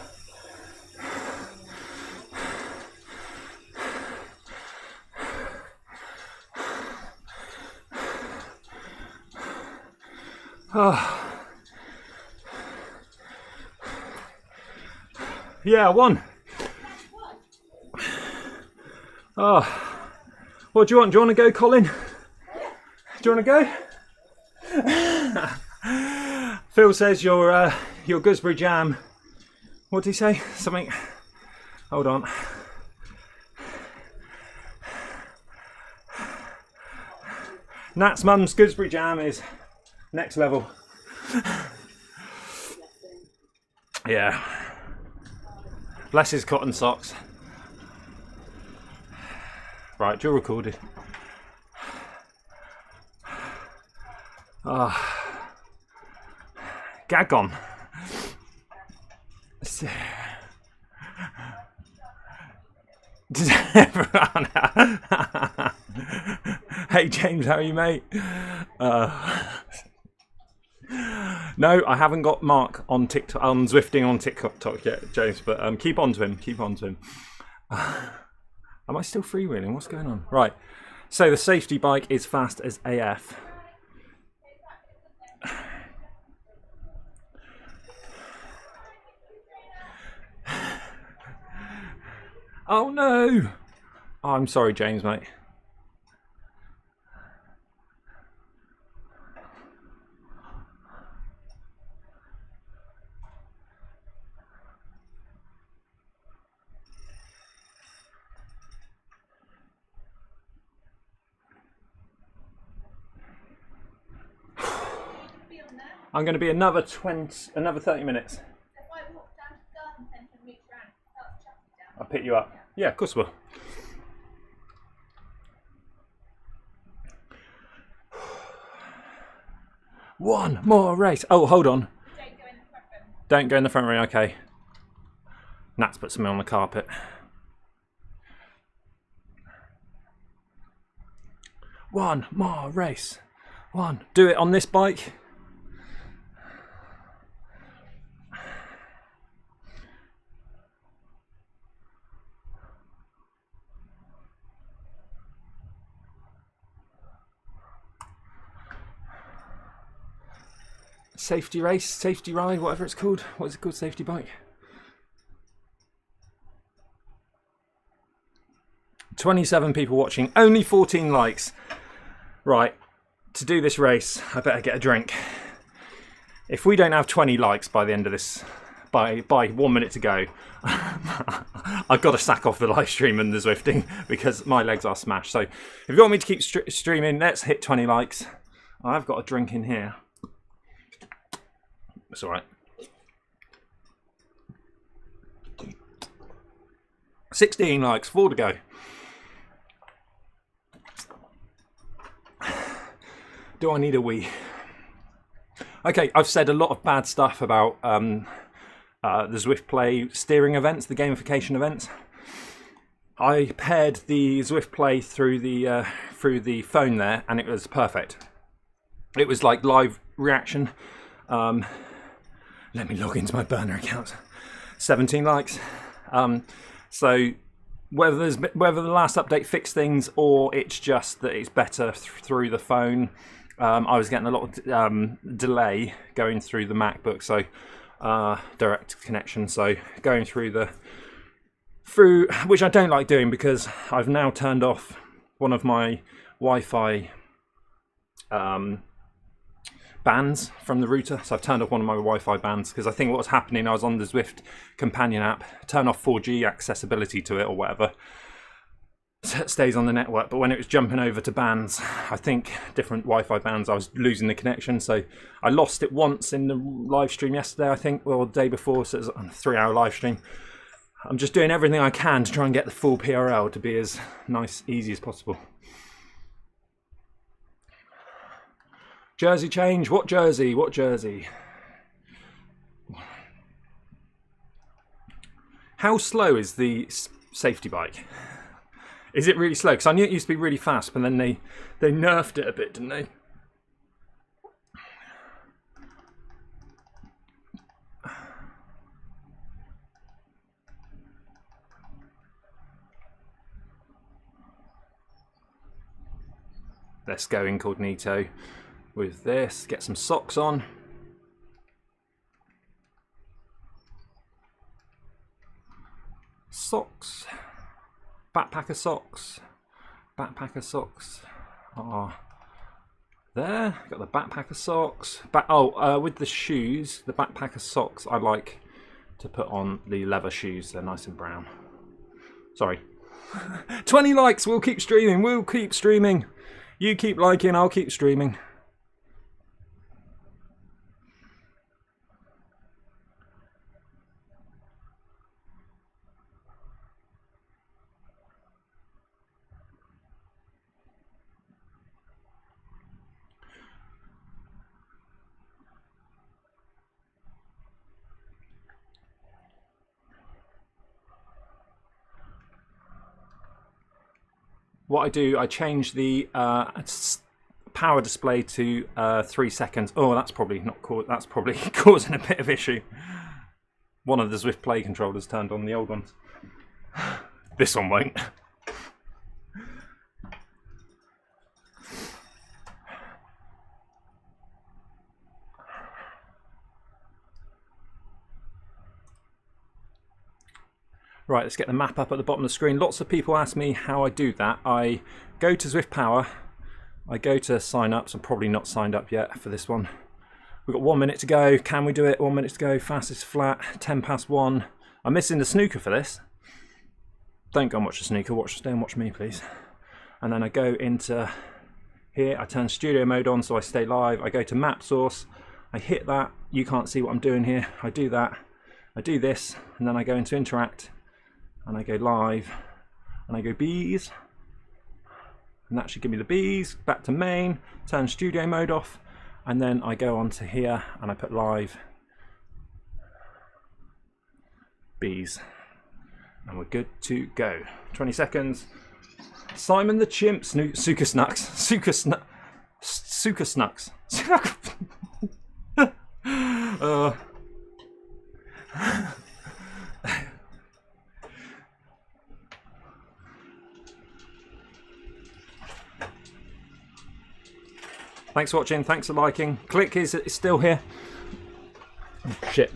Oh. Yeah, I won. Oh. What do you want? Do you want to go, Colin? Do you want to go? Phil says your gooseberry jam. What did he say? Something. Hold on. Nat's mum's gooseberry jam is next level. Yeah. Bless his cotton socks. Right, you're recorded. Gag on. Hey James, how are you, mate? No, I haven't got Mark on TikTok, Zwifting on TikTok yet, James. But keep on to him. Keep on to him. Am I still freewheeling? What's going on? Right. So the safety bike is fast as AF. Oh no! Oh, I'm sorry, James, mate. I'm going to be another 30 minutes. I'll pick you up. Yeah, of course I will. One more race. Oh, hold on. Don't go in the front room. Okay. Nat's put something on the carpet. One more race. One. Do it on this bike. Safety race, safety ride, whatever it's called. What is it called? Safety bike. 27 people watching, only 14 likes. Right, to do this race, I better get a drink. If we don't have 20 likes by the end of this, by 1 minute to go, I've got to sack off the live stream and the Zwifting because my legs are smashed. So if you want me to keep streaming, let's hit 20 likes. I've got a drink in here. It's all right. 16 likes, 4 to go. Do I need a wee? Okay, I've said a lot of bad stuff about the Zwift Play steering events, the gamification events. I paired the Zwift Play through the phone there, and it was perfect. It was like live reaction. Let me log into my burner account. 17 likes. So whether the last update fixed things or it's just that it's better through the phone. I was getting a lot of delay going through the MacBook, so direct connection. So going through which I don't like doing because I've now turned off one of my Wi-Fi bands from the router. So I've turned off one of my Wi-Fi bands because I think what was happening, I was on the Zwift companion app, turn off 4G accessibility to it or whatever, so it stays on the network. But when it was jumping over to bands, I think different Wi-Fi bands, I was losing the connection. So I lost it once in the live stream yesterday, I think, or the day before. So it was a 3-hour live stream. I'm just doing everything I can to try and get the full PRL to be as nice, easy as possible. Jersey change. What jersey? What jersey? How slow is the safety bike? Is it really slow? Because I knew it used to be really fast, but then they nerfed it a bit, didn't they? Let's go incognito with this. Get some socks on. Socks. Backpacker socks. Backpacker socks. There. Got the backpacker socks. With the shoes, the backpacker socks, I like to put on the leather shoes. They're nice and brown. Sorry. 20 likes. We'll keep streaming. We'll keep streaming. You keep liking, I'll keep streaming. What I do, I change the power display to 3 seconds. Oh, that's probably not cool. That's probably causing a bit of issue. One of the Zwift Play controllers turned on, the old ones. This one won't. Right, let's get the map up at the bottom of the screen. Lots of people ask me how I do that. I go to Zwift Power, I go to sign up, so I'm probably not signed up yet for this one. We've got 1 minute to go. Can we do it? 1 minute to go. Fastest flat, 10 past 1. I'm missing the snooker for this. Don't go and watch the snooker, stay and watch me, please. And then I go into here, I turn studio mode on so I stay live. I go to map source, I hit that. You can't see what I'm doing here. I do that, I do this, and then I go into interact. And I go live, and I go bees, and that should give me the bees. Back to main, turn studio mode off, and then I go on to here, and I put live, bees, and we're good to go. 20 seconds. Simon the Chimp, Suka Snucks, Suka Snucks. Thanks for watching, thanks for liking. Click is still here. Oh, shit.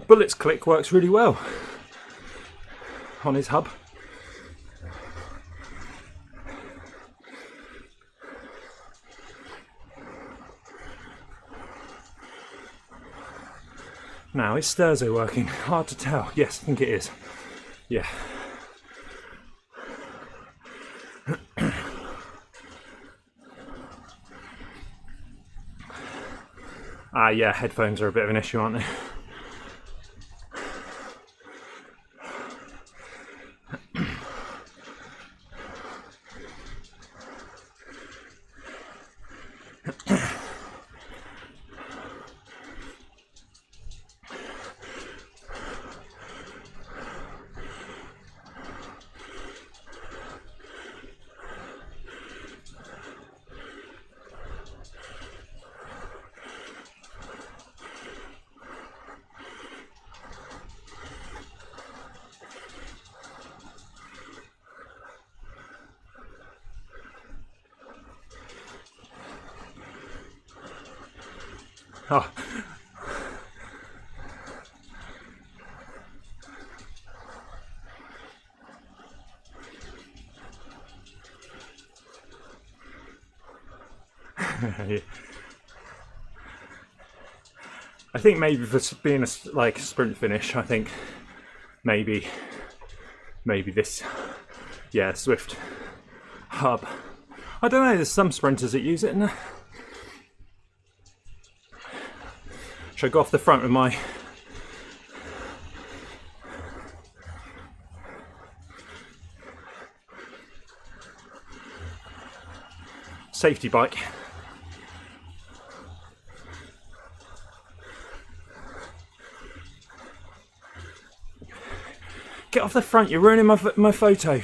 Bullets click works really well on his hub. Now, is sterzo working? Hard to tell. Yes, I think it is. Yeah. Yeah, headphones are a bit of an issue, aren't they? Oh. Yeah. I think maybe for being a like sprint finish, I think maybe this, yeah, Zwift hub. I don't know. There's some sprinters that use it. And should I go off the front with my safety bike? Get off the front, you're ruining my photo.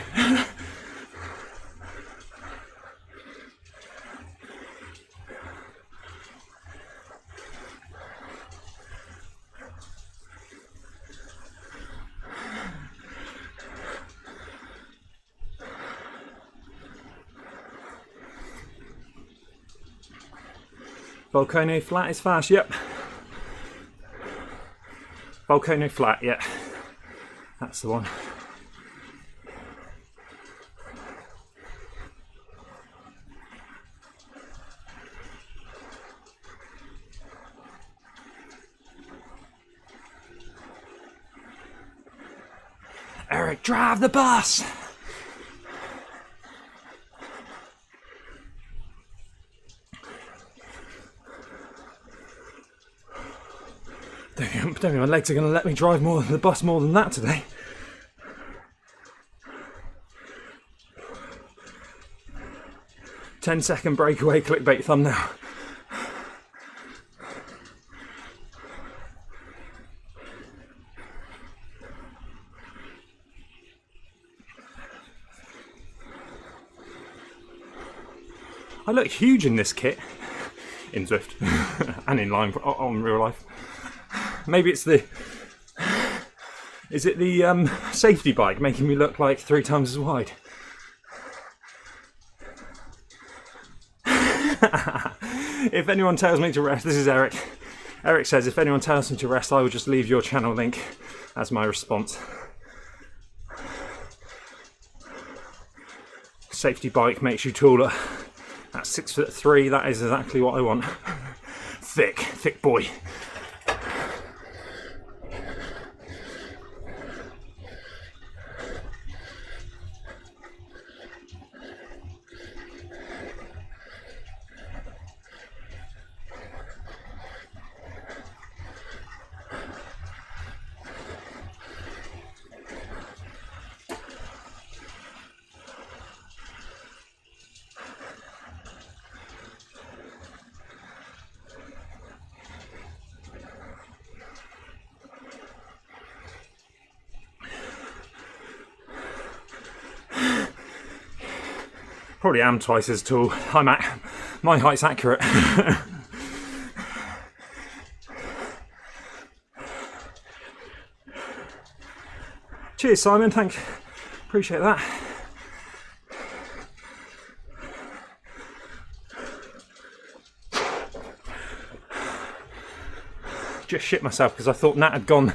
Volcano flat is fast, yep. Volcano flat, yeah. That's the one. Eric, drive the bus! Don't think my legs are going to let me drive the bus more than that today. "10-second breakaway clickbait thumbnail." I look huge in this kit, in Zwift, and in line on real life. Maybe it's is it the safety bike making me look like 3 times as wide? If anyone tells me to rest, this is Eric. Eric says, if anyone tells me to rest, I will just leave your channel link as my response. Safety bike makes you taller. At 6'3", that is exactly what I want. Thick boy. Probably am twice as tall. My height's accurate. Cheers, Simon. Appreciate that. Just shit myself because I thought Nat had gone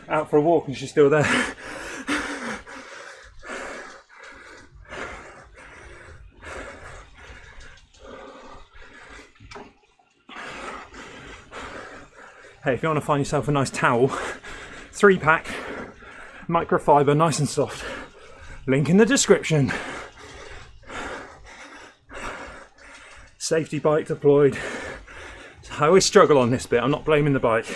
out for a walk and she's still there. Hey, if you want to find yourself a nice towel, 3-pack, microfiber, nice and soft. Link in the description. Safety bike deployed. I always struggle on this bit, I'm not blaming the bike.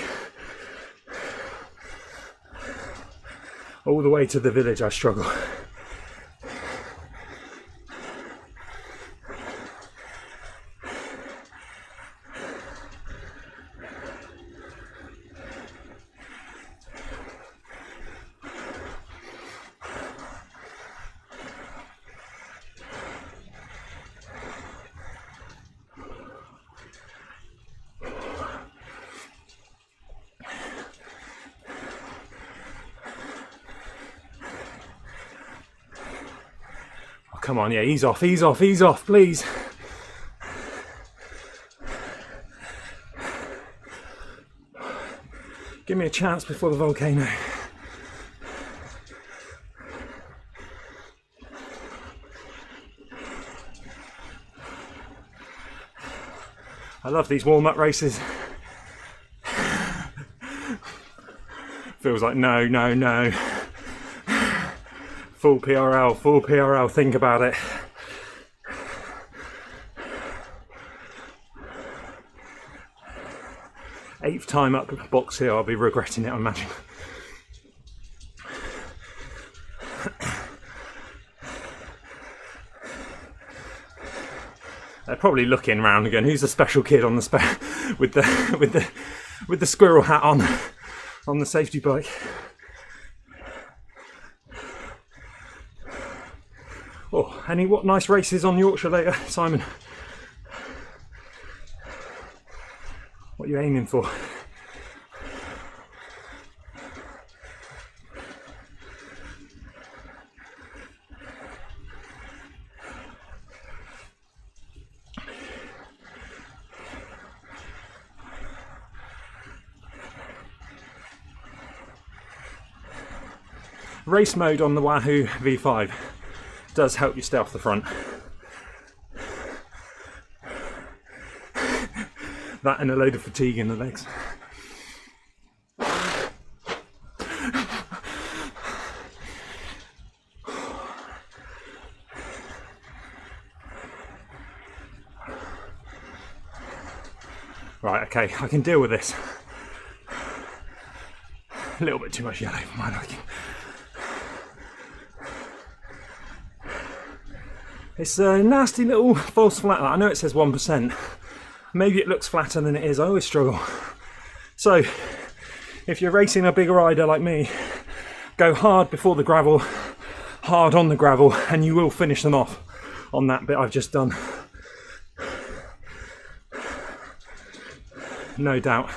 All the way to the village I struggle. Come on, yeah, ease off, please. Give me a chance before the volcano. I love these warm-up races. Feels like no. Full PRL, think about it. Eighth time up Box Hill, I'll be regretting it, I imagine. They're probably looking round again. Who's the special kid on the with the squirrel hat on the safety bike? Oh, what nice races on Yorkshire later, Simon? What are you aiming for? Race mode on the Wahoo V5 does help you stay off the front. That and a load of fatigue in the legs. Right, okay, I can deal with this. A little bit too much yellow for my liking. It's a nasty little false flat. I know it says 1%. Maybe it looks flatter than it is. I always struggle. So, if you're racing a big rider like me, go hard before the gravel, hard on the gravel, and you will finish them off on that bit I've just done. No doubt.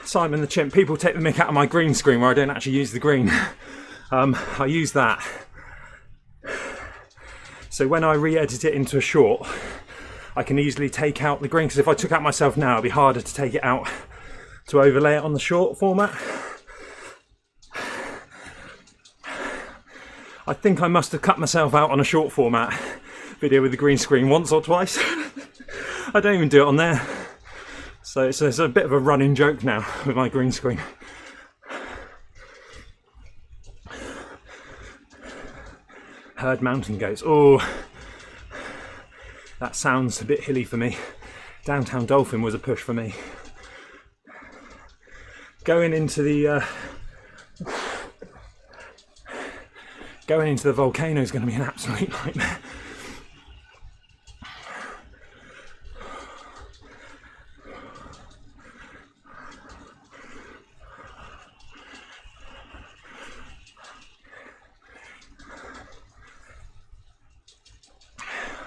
Simon the Chimp, people take the mick out of my green screen where I don't actually use the green. I use that. So when I re-edit it into a short, I can easily take out the green, because if I took out myself now, it'd be harder to take it out to overlay it on the short format. I think I must have cut myself out on a short format video with the green screen once or twice. I don't even do it on there. So it's a bit of a running joke now with my green screen. Herd mountain goats. Oh, that sounds a bit hilly for me. Downtown Dolphin was a push for me. Going into the volcano is going to be an absolute nightmare.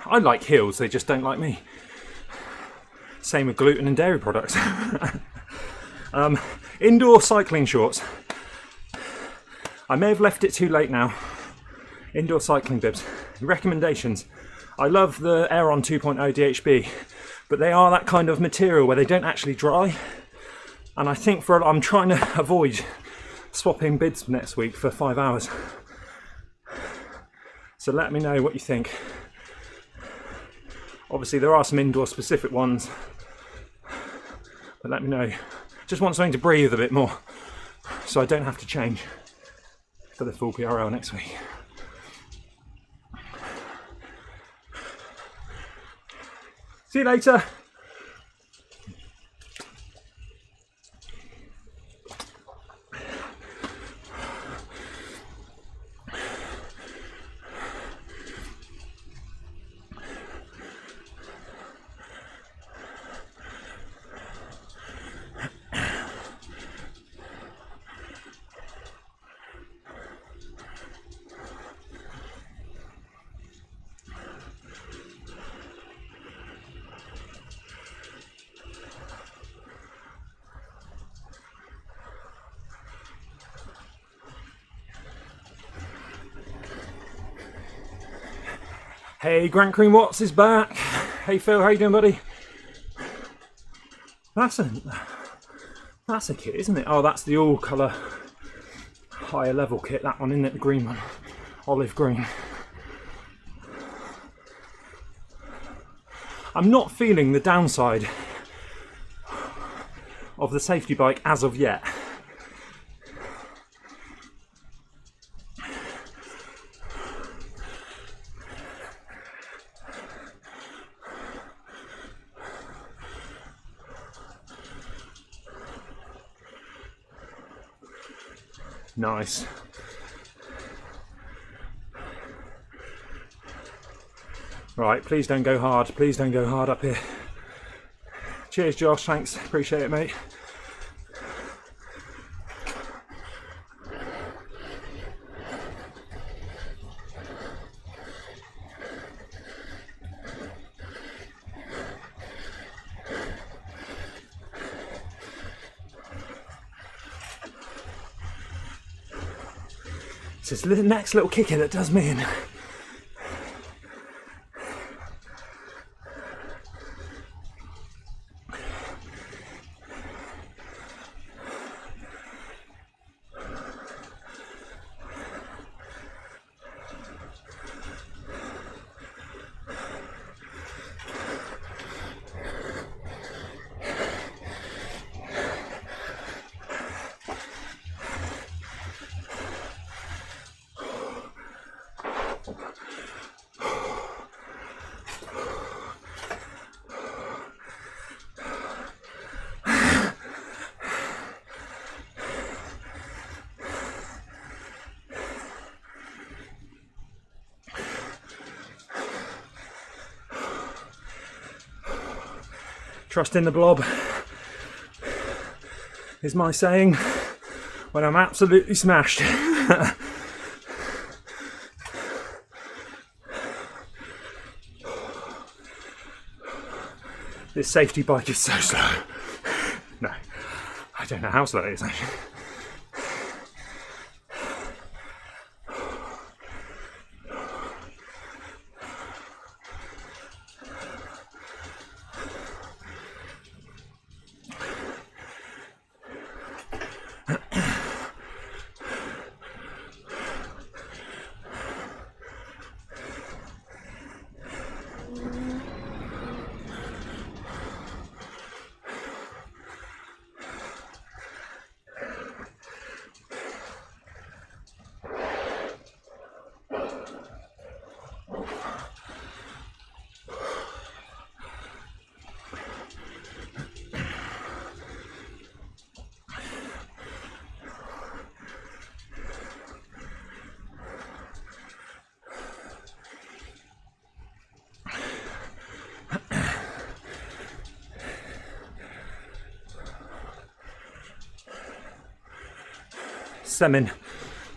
I like hills, they just don't like me. Same with gluten and dairy products. Indoor cycling shorts. I may have left it too late now, Indoor cycling bibs. Recommendations. I love the Aeron 2.0 DHB, but they are that kind of material where they don't actually dry. And I think I'm trying to avoid swapping bibs next week for 5 hours. So let me know what you think. Obviously there are some indoor specific ones, but let me know. Just want something to breathe a bit more, so I don't have to change for the full PRL next week. See you later. Hey, Grant Cream Watts is back. Hey Phil, how you doing, buddy? That's a kit, isn't it? Oh, that's the all colour higher level kit, that one, isn't it? The green one, olive green. I'm not feeling the downside of the safety bike as of yet. Nice. Right, please don't go hard. Please don't go hard up here. Cheers, Josh. Thanks. Appreciate it, mate. It's this next little kicker that does me in. Trust in the blob is my saying when I'm absolutely smashed. This safety bike is so slow. No, I don't know how slow it is actually.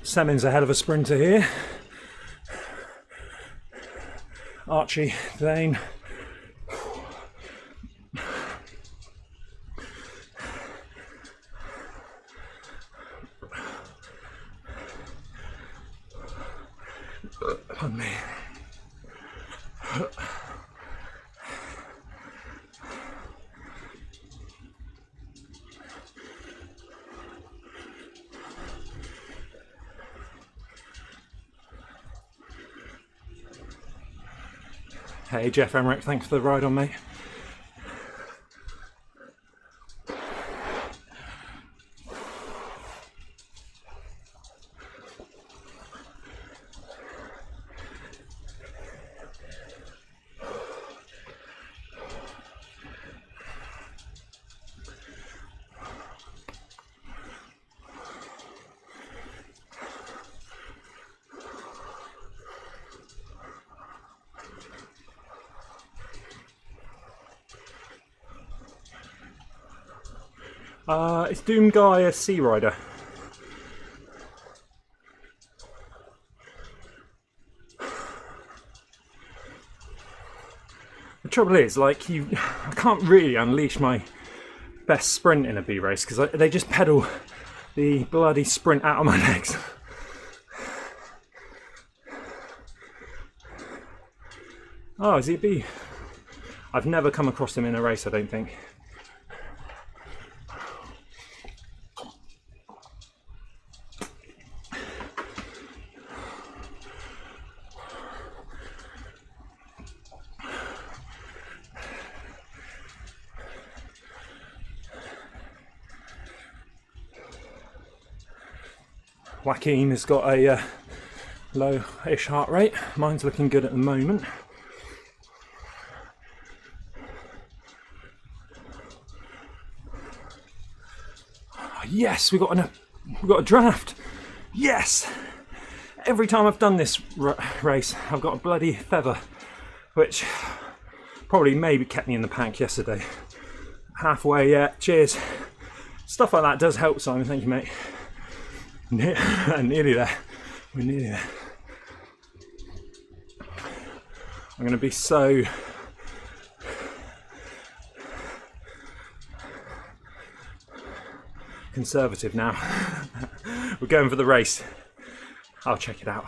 Semin's a hell of a sprinter here. Archie, Vane. Pardon me. Hey Jeff Emmerich, thanks for the ride on, mate. Is Doom Guy a sea rider? The trouble is, like, I can't really unleash my best sprint in a B race because they just pedal the bloody sprint out of my legs. Oh, is he a B? I've never come across him in a race, I don't think. Joaquin has got a low-ish heart rate. Mine's looking good at the moment. Oh, yes, we got a draft. Yes. Every time I've done this race, I've got a bloody feather, which probably maybe kept me in the pack yesterday. Halfway, yeah. Cheers. Stuff like that does help, Simon. Thank you, mate. Nearly there. We're nearly there. I'm going to be so conservative now. We're going for the race. I'll check it out.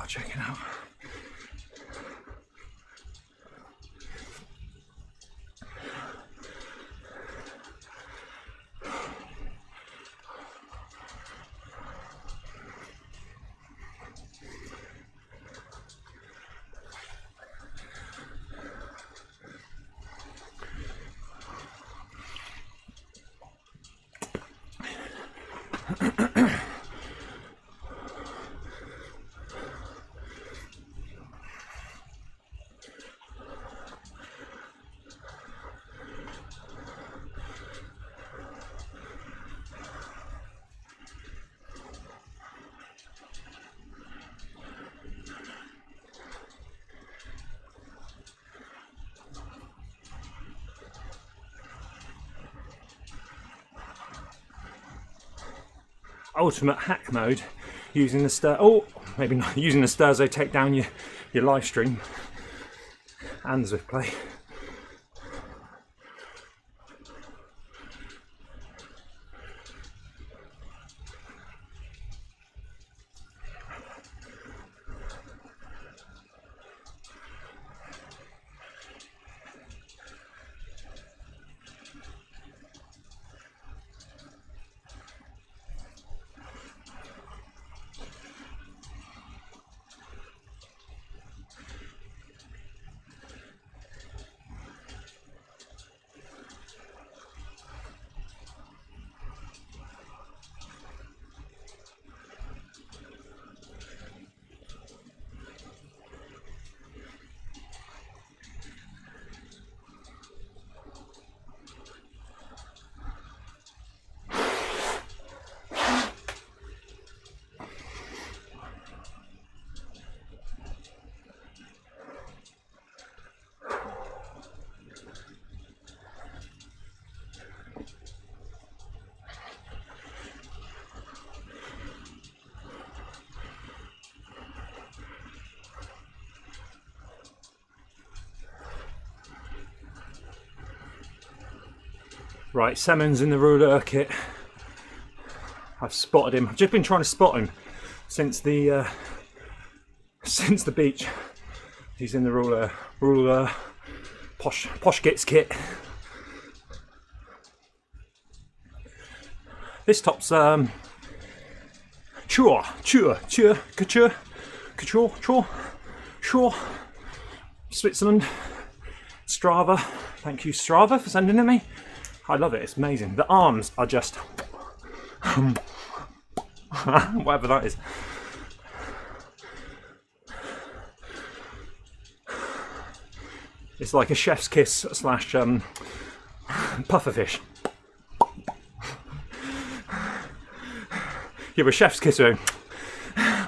Ultimate hack mode, using the maybe not using the Sturzo take down your live stream and Zwift play. Right, Semon's in the ruler kit. I've spotted him. I've just been trying to spot him since the since the beach. He's in the ruler posh gets kit. This top's couture, Switzerland. Strava, thank you Strava for sending it me. I love it, it's amazing. The arms are just whatever that is. It's like a chef's kiss / pufferfish. Give a chef's kiss.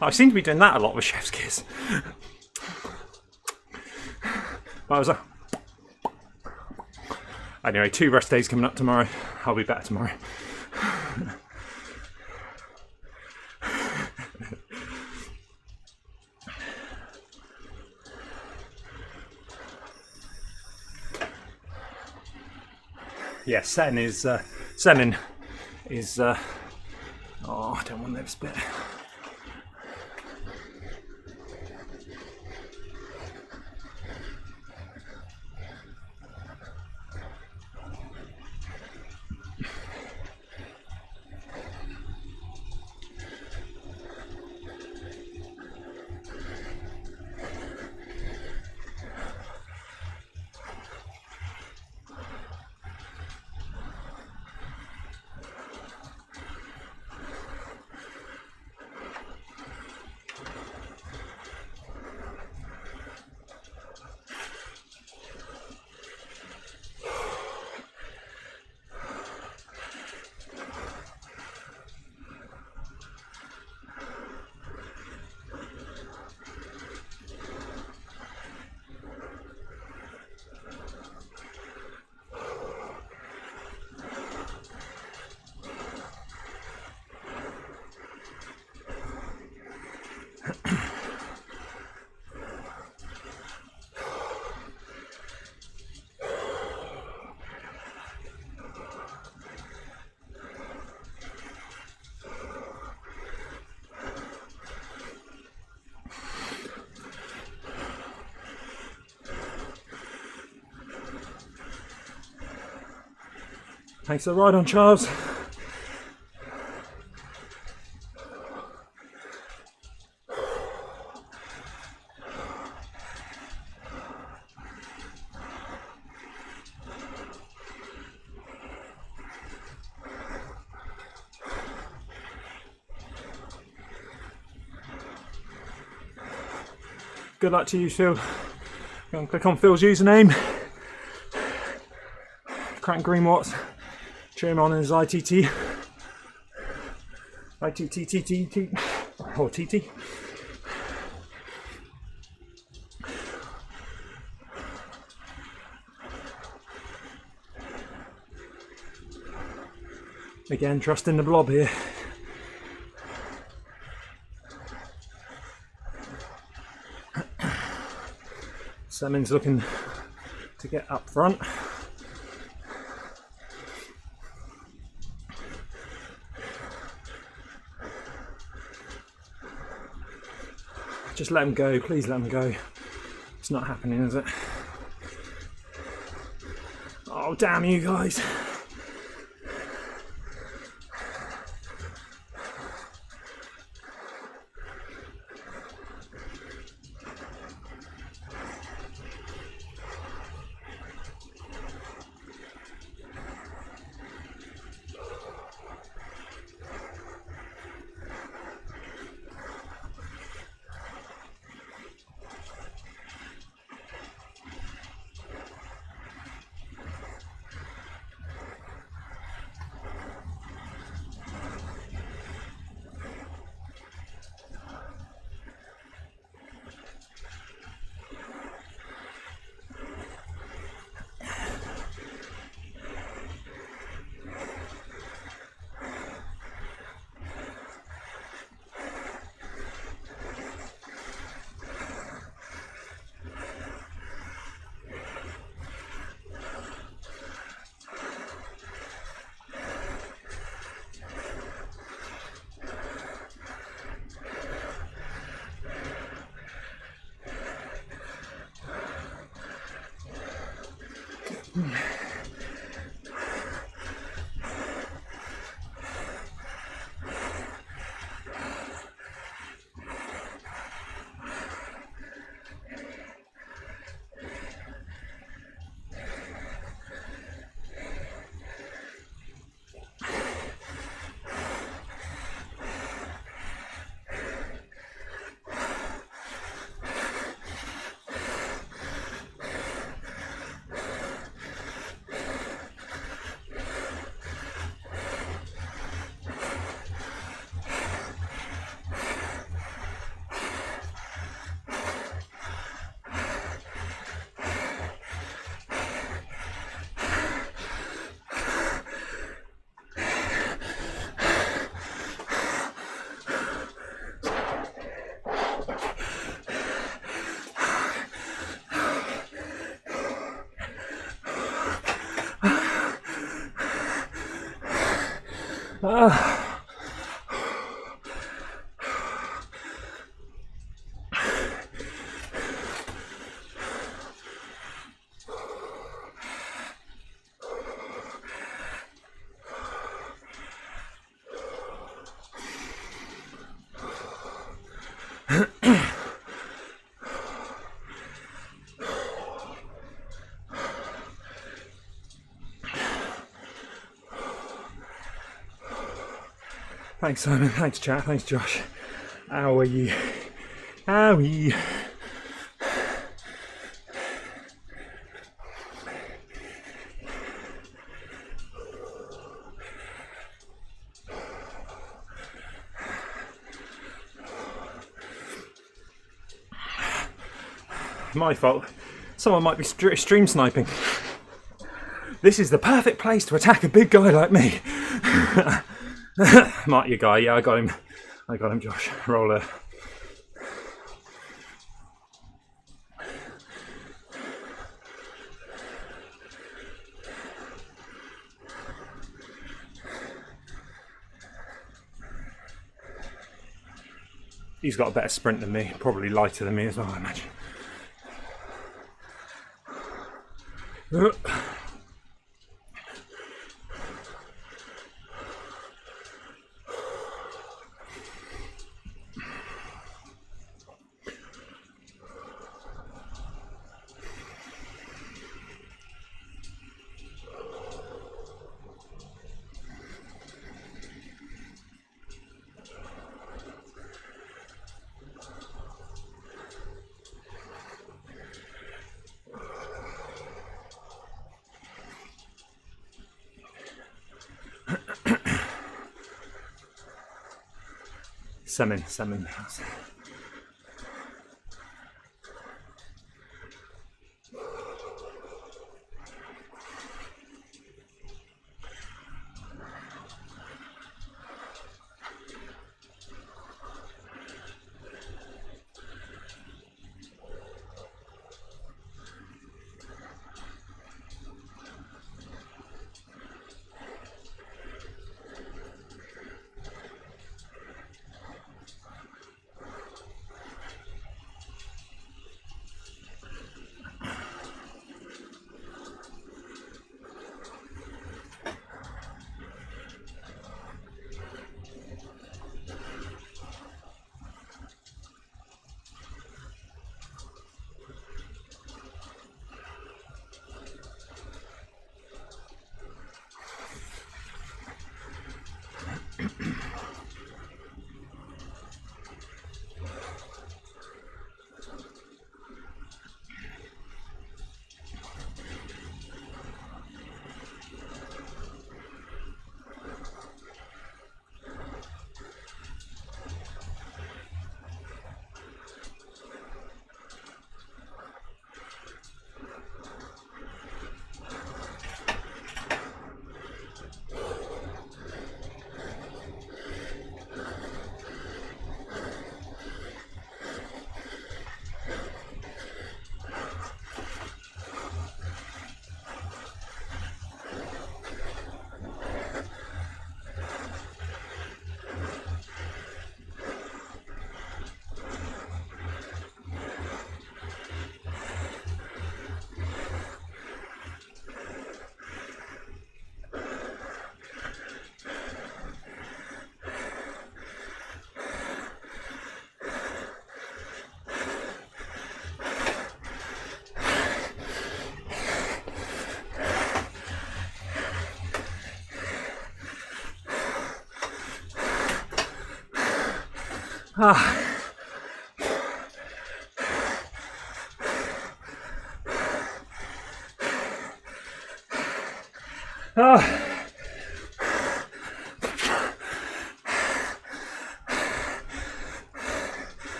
I seem to be doing that a lot with chef's kiss. Anyway, 2 rest days coming up tomorrow. I'll be better tomorrow. Yeah, senin is oh, I don't want this bit. Thanks for the ride on, Charles. Good luck to you, Phil. Go and click on Phil's username. Crank Green Watts. Cheer him on in his ITT. ITTTTT. Or TT. Again, trust in the blob here. Semin's looking to get up front. Just let him go, please let him go. It's not happening, is it? Oh, damn you guys. Thanks Simon, thanks chat, thanks Josh. How are you? How are you? My fault. Someone might be stream sniping. This is the perfect place to attack a big guy like me. Mark your guy, yeah, I got him, Josh. Roller. He's got a better sprint than me, probably lighter than me as well, I imagine. Semin.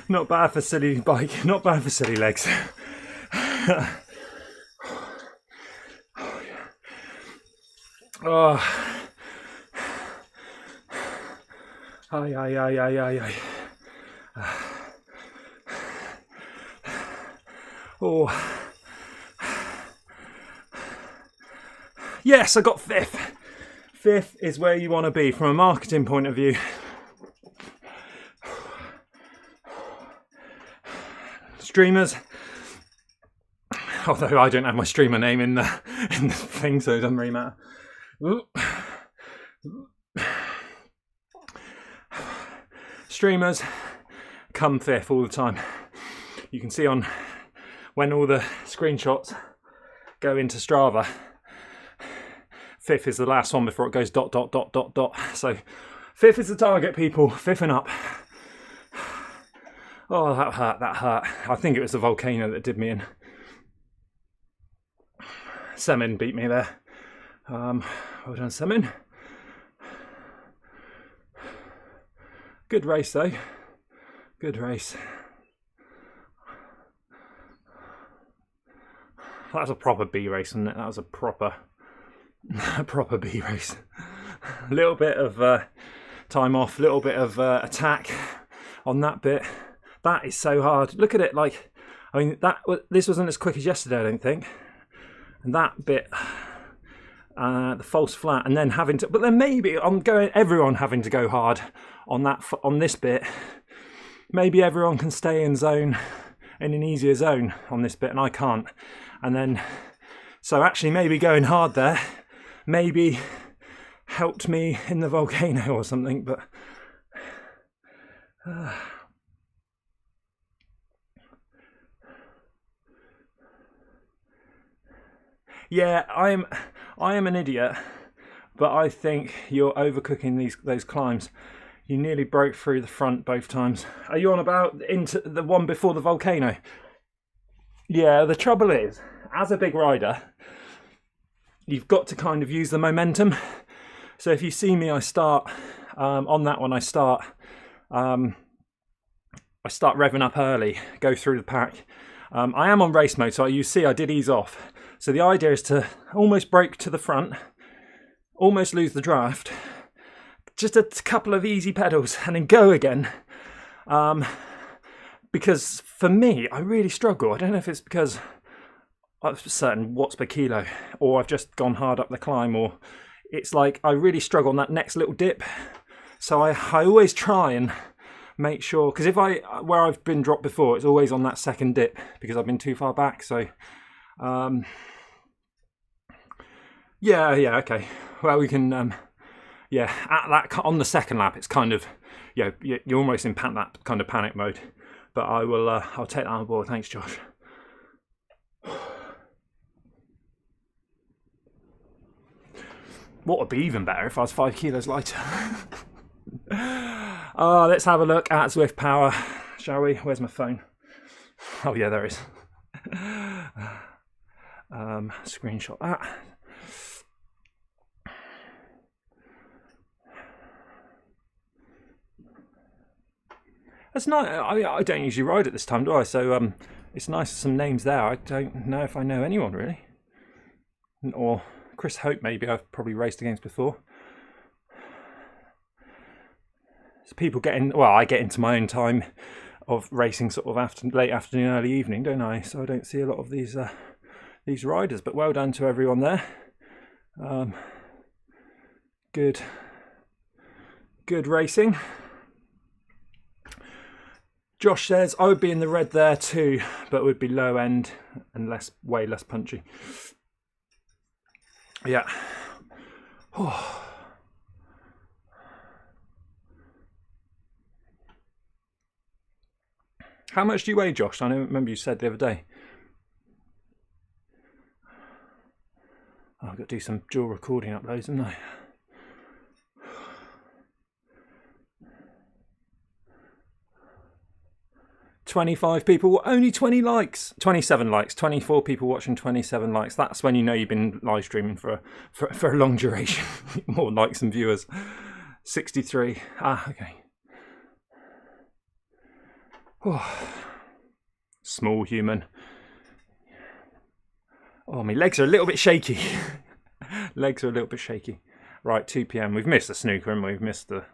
Not bad for silly bike, not bad for silly legs. Oh. Ay, ay, ay, ay, ay, ay. Oh. Yes, I got fifth. Fifth is where you want to be from a marketing point of view. Streamers, although I don't have my streamer name in the thing, so it doesn't really matter. Streamers come fifth all the time. You can see on when all the screenshots go into Strava, 5th is the last one before it goes ... So 5th is the target, people. 5th and up. Oh, that hurt. I think it was the volcano that did me in. Semin beat me there. Well done, Semin. Good race though. Good race. That was a proper B race, wasn't it? That was a proper B race. A little bit of time off, a little bit of attack on that bit. That is so hard. Look at it. Like, I mean, this wasn't as quick as yesterday, I don't think. And that bit, the false flat, and then having to. But then maybe everyone having to go hard on this bit. Maybe everyone can stay in an easier zone on this bit, and I can't. And then, so actually maybe going hard there maybe helped me in the volcano or something, but yeah, I am an idiot, but I think you're overcooking those climbs. You nearly broke through the front both times. Are you on about into the one before the volcano? Yeah, the trouble is, as a big rider, you've got to kind of use the momentum. So if you see me, I start on that one. I start revving up early, go through the pack. I am on race mode, so you see I did ease off. So the idea is to almost brake to the front, almost lose the draft, just a couple of easy pedals, and then go again. Because for me, I really struggle. I don't know if it's because I'm certain watts per kilo, or I've just gone hard up the climb, or it's like I really struggle on that next little dip. So I always try and make sure, because where I've been dropped before, it's always on that second dip because I've been too far back. So yeah, okay. Well, we can at that on the second lap, it's kind of you're almost in that kind of panic mode. But I'll take that on board. Thanks, Josh. What would be even better if I was 5 kilos lighter? Let's have a look at Zwift Power, shall we? Where's my phone? Oh yeah, there it is. Screenshot that. That's nice. I don't usually ride at this time, do I? So it's nice. Some names there. I don't know if I know anyone really, or Chris Hope maybe I've probably raced against before. So people I get into my own time of racing sort of late afternoon, early evening, don't I? So I don't see a lot of these riders. But well done to everyone there. Good racing. Josh says, I would be in the red there too, but would be low end and way less punchy. Yeah. Oh. How much do you weigh, Josh? I remember you said the other day. I've got to do some dual recording uploads, haven't I? 25 people, only 20 likes, 27 likes, 24 people watching, 27 likes. That's when you know you've been live streaming for a long duration. More likes than viewers. 63. Okay. Oh. Small human. Oh, my legs are a little bit shaky. Legs are a little bit shaky. Right, 2 p.m. We've missed the snooker, and we've missed the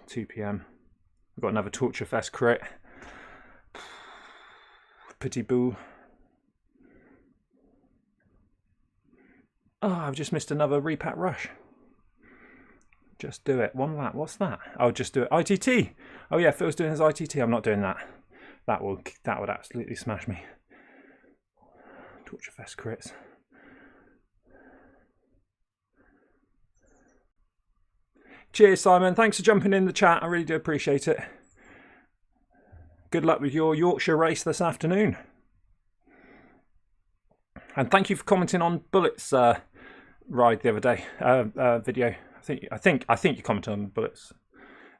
2 p.m. We've got another Torture Fest crit. Petit boo. Oh, I've just missed another repat rush. Just do it. One lap. What's that? I'll just do it. ITT. Oh yeah, Phil's doing his ITT. I'm not doing that. That would absolutely smash me. Torture Fest crits. Cheers, Simon. Thanks for jumping in the chat. I really do appreciate it. Good luck with your Yorkshire race this afternoon. And thank you for commenting on Bullet's ride the other day. Video. I think you commented on the Bullets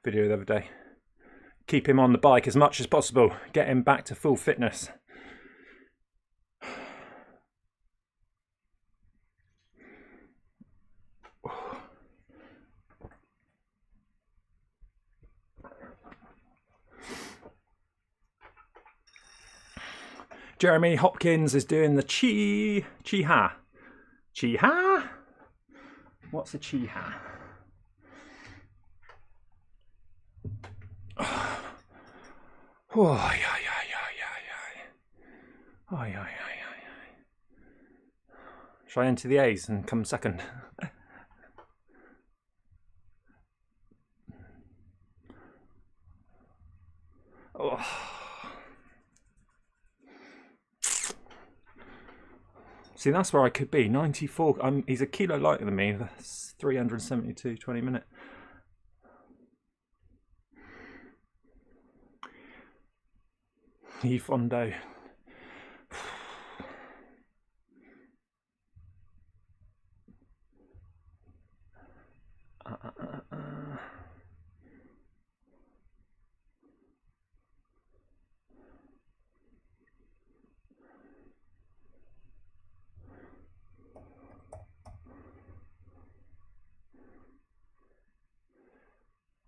video the other day. Keep him on the bike as much as possible. Get him back to full fitness. Jeremy Hopkins is doing the chi-ha. Chi-ha? What's a chi-ha? Oh, yeah. Shall I enter the A's and come second? Oh. See, that's where I could be. 94. He's a kilo lighter than me. That's 372 20-minute. Fondo.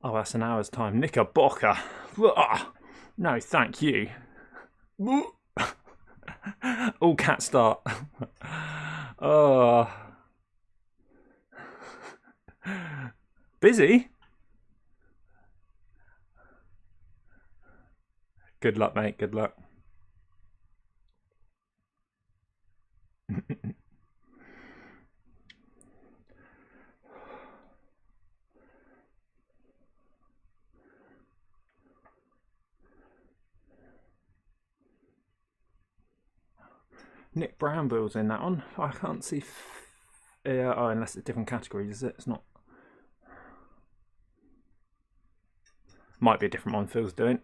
Oh, that's an hour's time. Knickerbocker. No, thank you. All cat start. Oh. Busy? Good luck, mate. Good luck. Nick Brownbill's in that one. I can't see. Oh, unless it's different categories, is it? It's not. Might be a different one Phil's doing.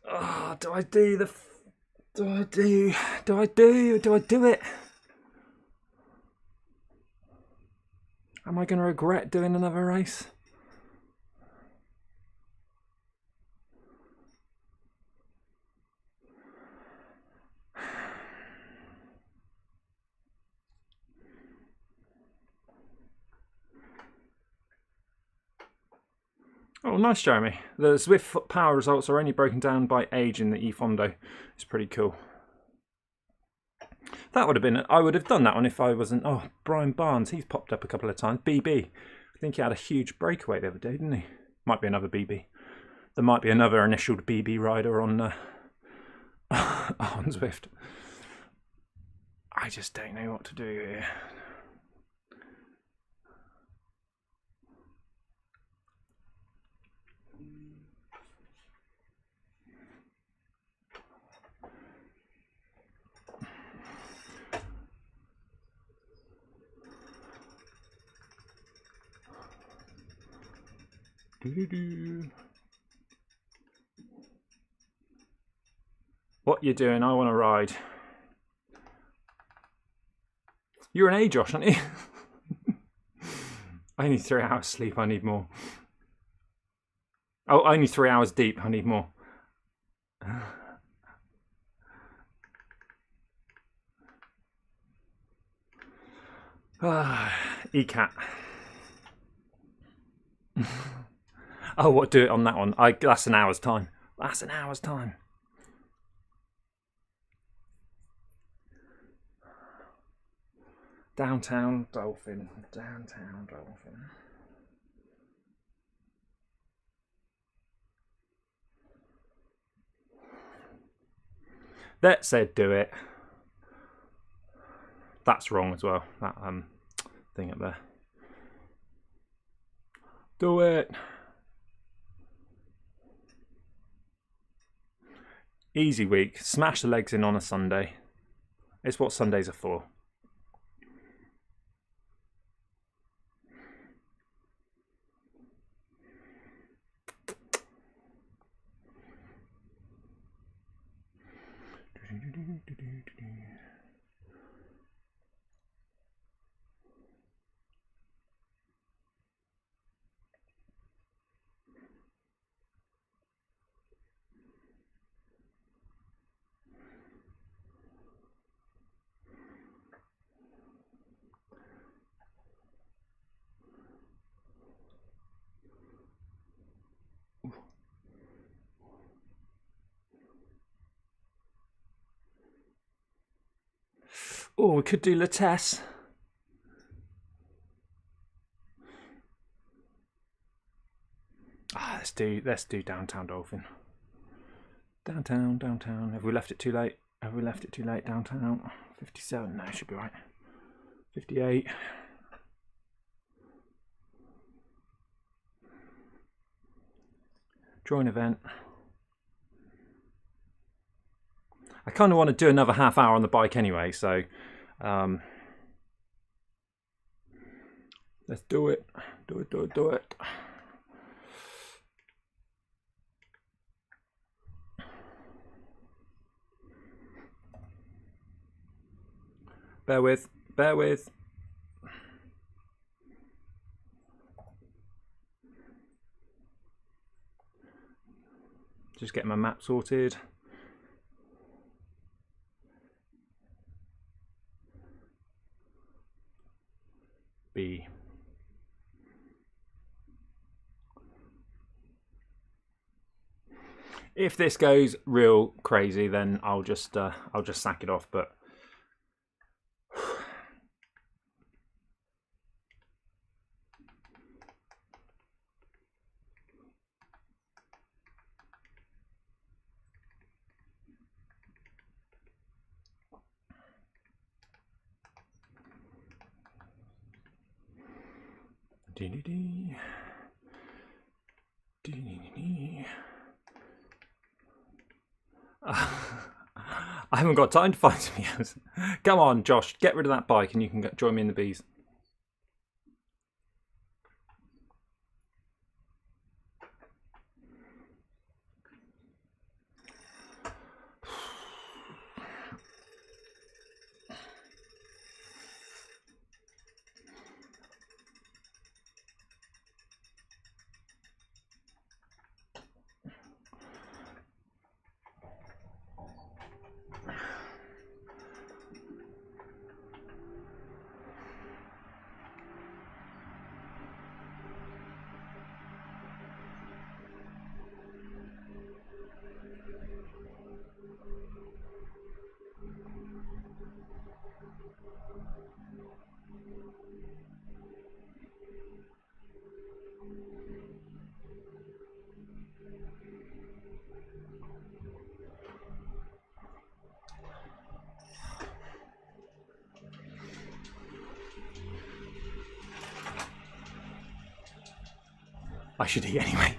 Oh, do I do the? Do I do it? Am I going to regret doing another race? Oh, nice, Jeremy. The Zwift power results are only broken down by age in the eFondo. It's pretty cool. That would have been... I would have done that one if I wasn't... Oh, Brian Barnes, he's popped up a couple of times. BB. I think he had a huge breakaway the other day, didn't he? Might be another BB. There might be another initialed BB rider on, on Zwift. I just don't know what to do here. What you doing? I want to ride. You're an A, Josh, aren't you? I need 3 hours sleep. I need more. Oh, only 3 hours deep. I need more. ECAT. Oh, what? Do it on that one? That's an hour's time. That's an hour's time. Downtown Dolphin. Downtown Dolphin. That said, do it. That's wrong as well. That thing up there. Do it. Easy week. Smash the legs in on a Sunday. It's what Sundays are for. Oh, we could do Latesse. Let's do Downtown Dolphin. Downtown. Have we left it too late? Downtown. 57. No, should be right. 58. Join event. I kind of want to do another half hour on the bike anyway, so let's do it. Do it. Bear with. Just getting my map sorted. B. If this goes real crazy, then I'll just sack it off. But I haven't got time to find something else. Come on, Josh, get rid of that bike and you can join me in the bees. I should eat anyway.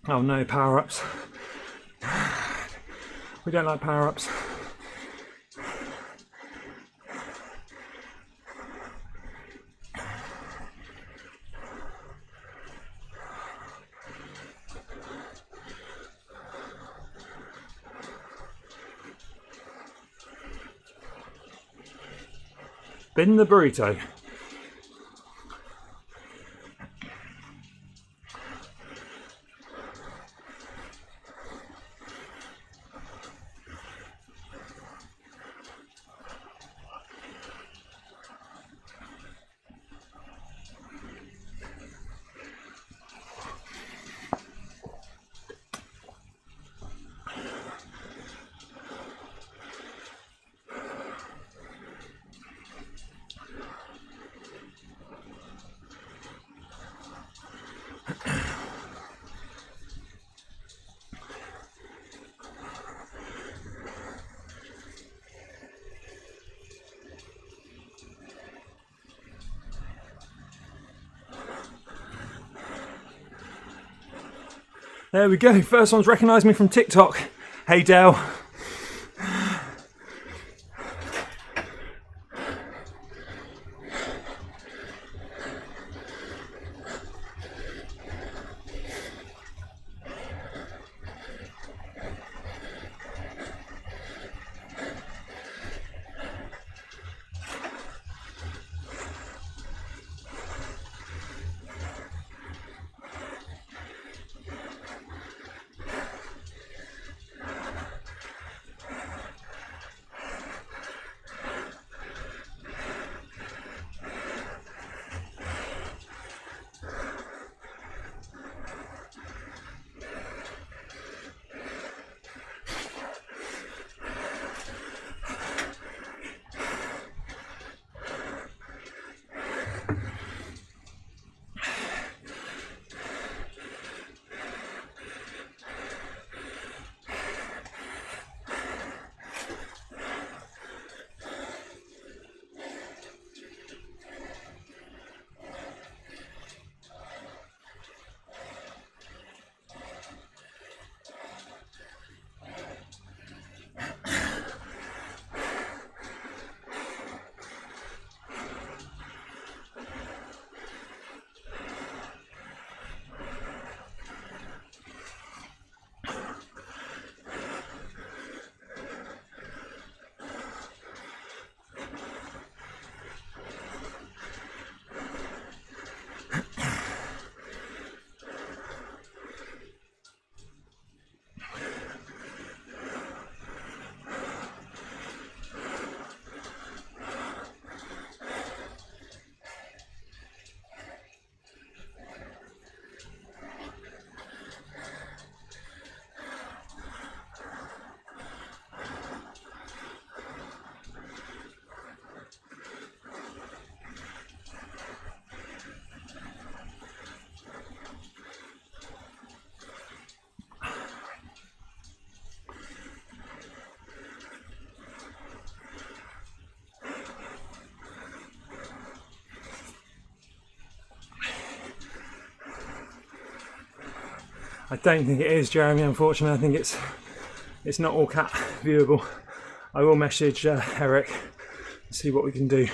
Oh no, power-ups. We don't like power-ups. Bin the burrito. There we go, first one's recognised me from TikTok. Hey Dale. I don't think it is, Jeremy, unfortunately. I think it's not all cat viewable. I will message Eric and see what we can do.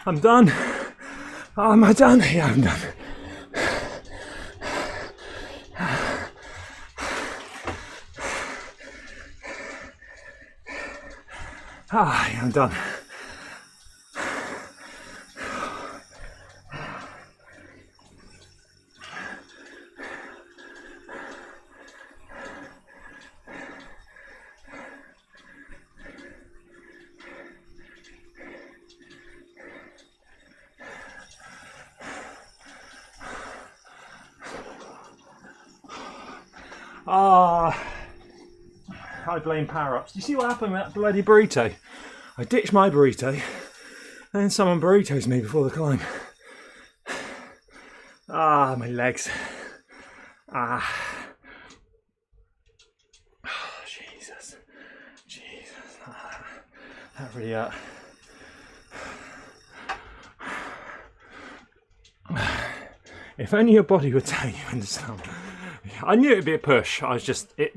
I'm done. Oh, am I done? Yeah, I'm done. Yeah, I'm done. I blame power-ups. Do you see what happened with that bloody burrito? I ditched my burrito, and then someone burritos me before the climb. My legs. Oh, Jesus. That really hurt. If only your body would tell you when to stop. I knew it'd be a push. I was just, if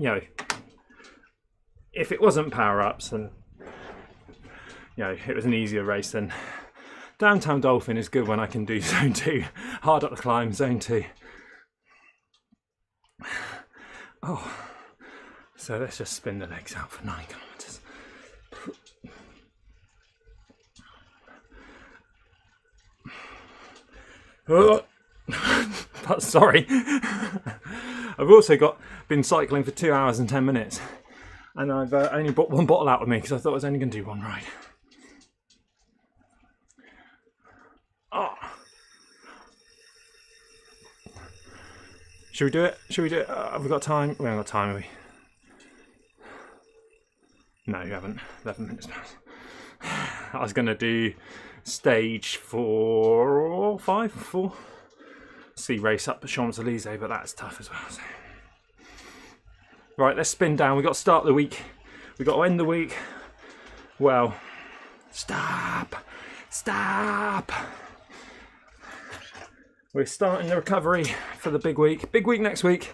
it wasn't power-ups and it was an easier race, then Downtown Dolphin is good when I can do zone 2. Hard up the climb, zone 2. Oh, so let's just spin the legs out for 9 kilometres. But sorry. I've also been cycling for 2 hours and 10 minutes, and I've only brought one bottle out with me because I thought I was only going to do one ride. Should we do it? Have we got time? We haven't got time, have we? No, you haven't. 11 minutes past. I was going to do stage 4 or 5 or 4. See race up the Champs-Elysees, but that's tough as well. So. Right, let's spin down. We've got to start the week. We've got to end the week. Well, stop. We're starting the recovery for the big week. Big week next week.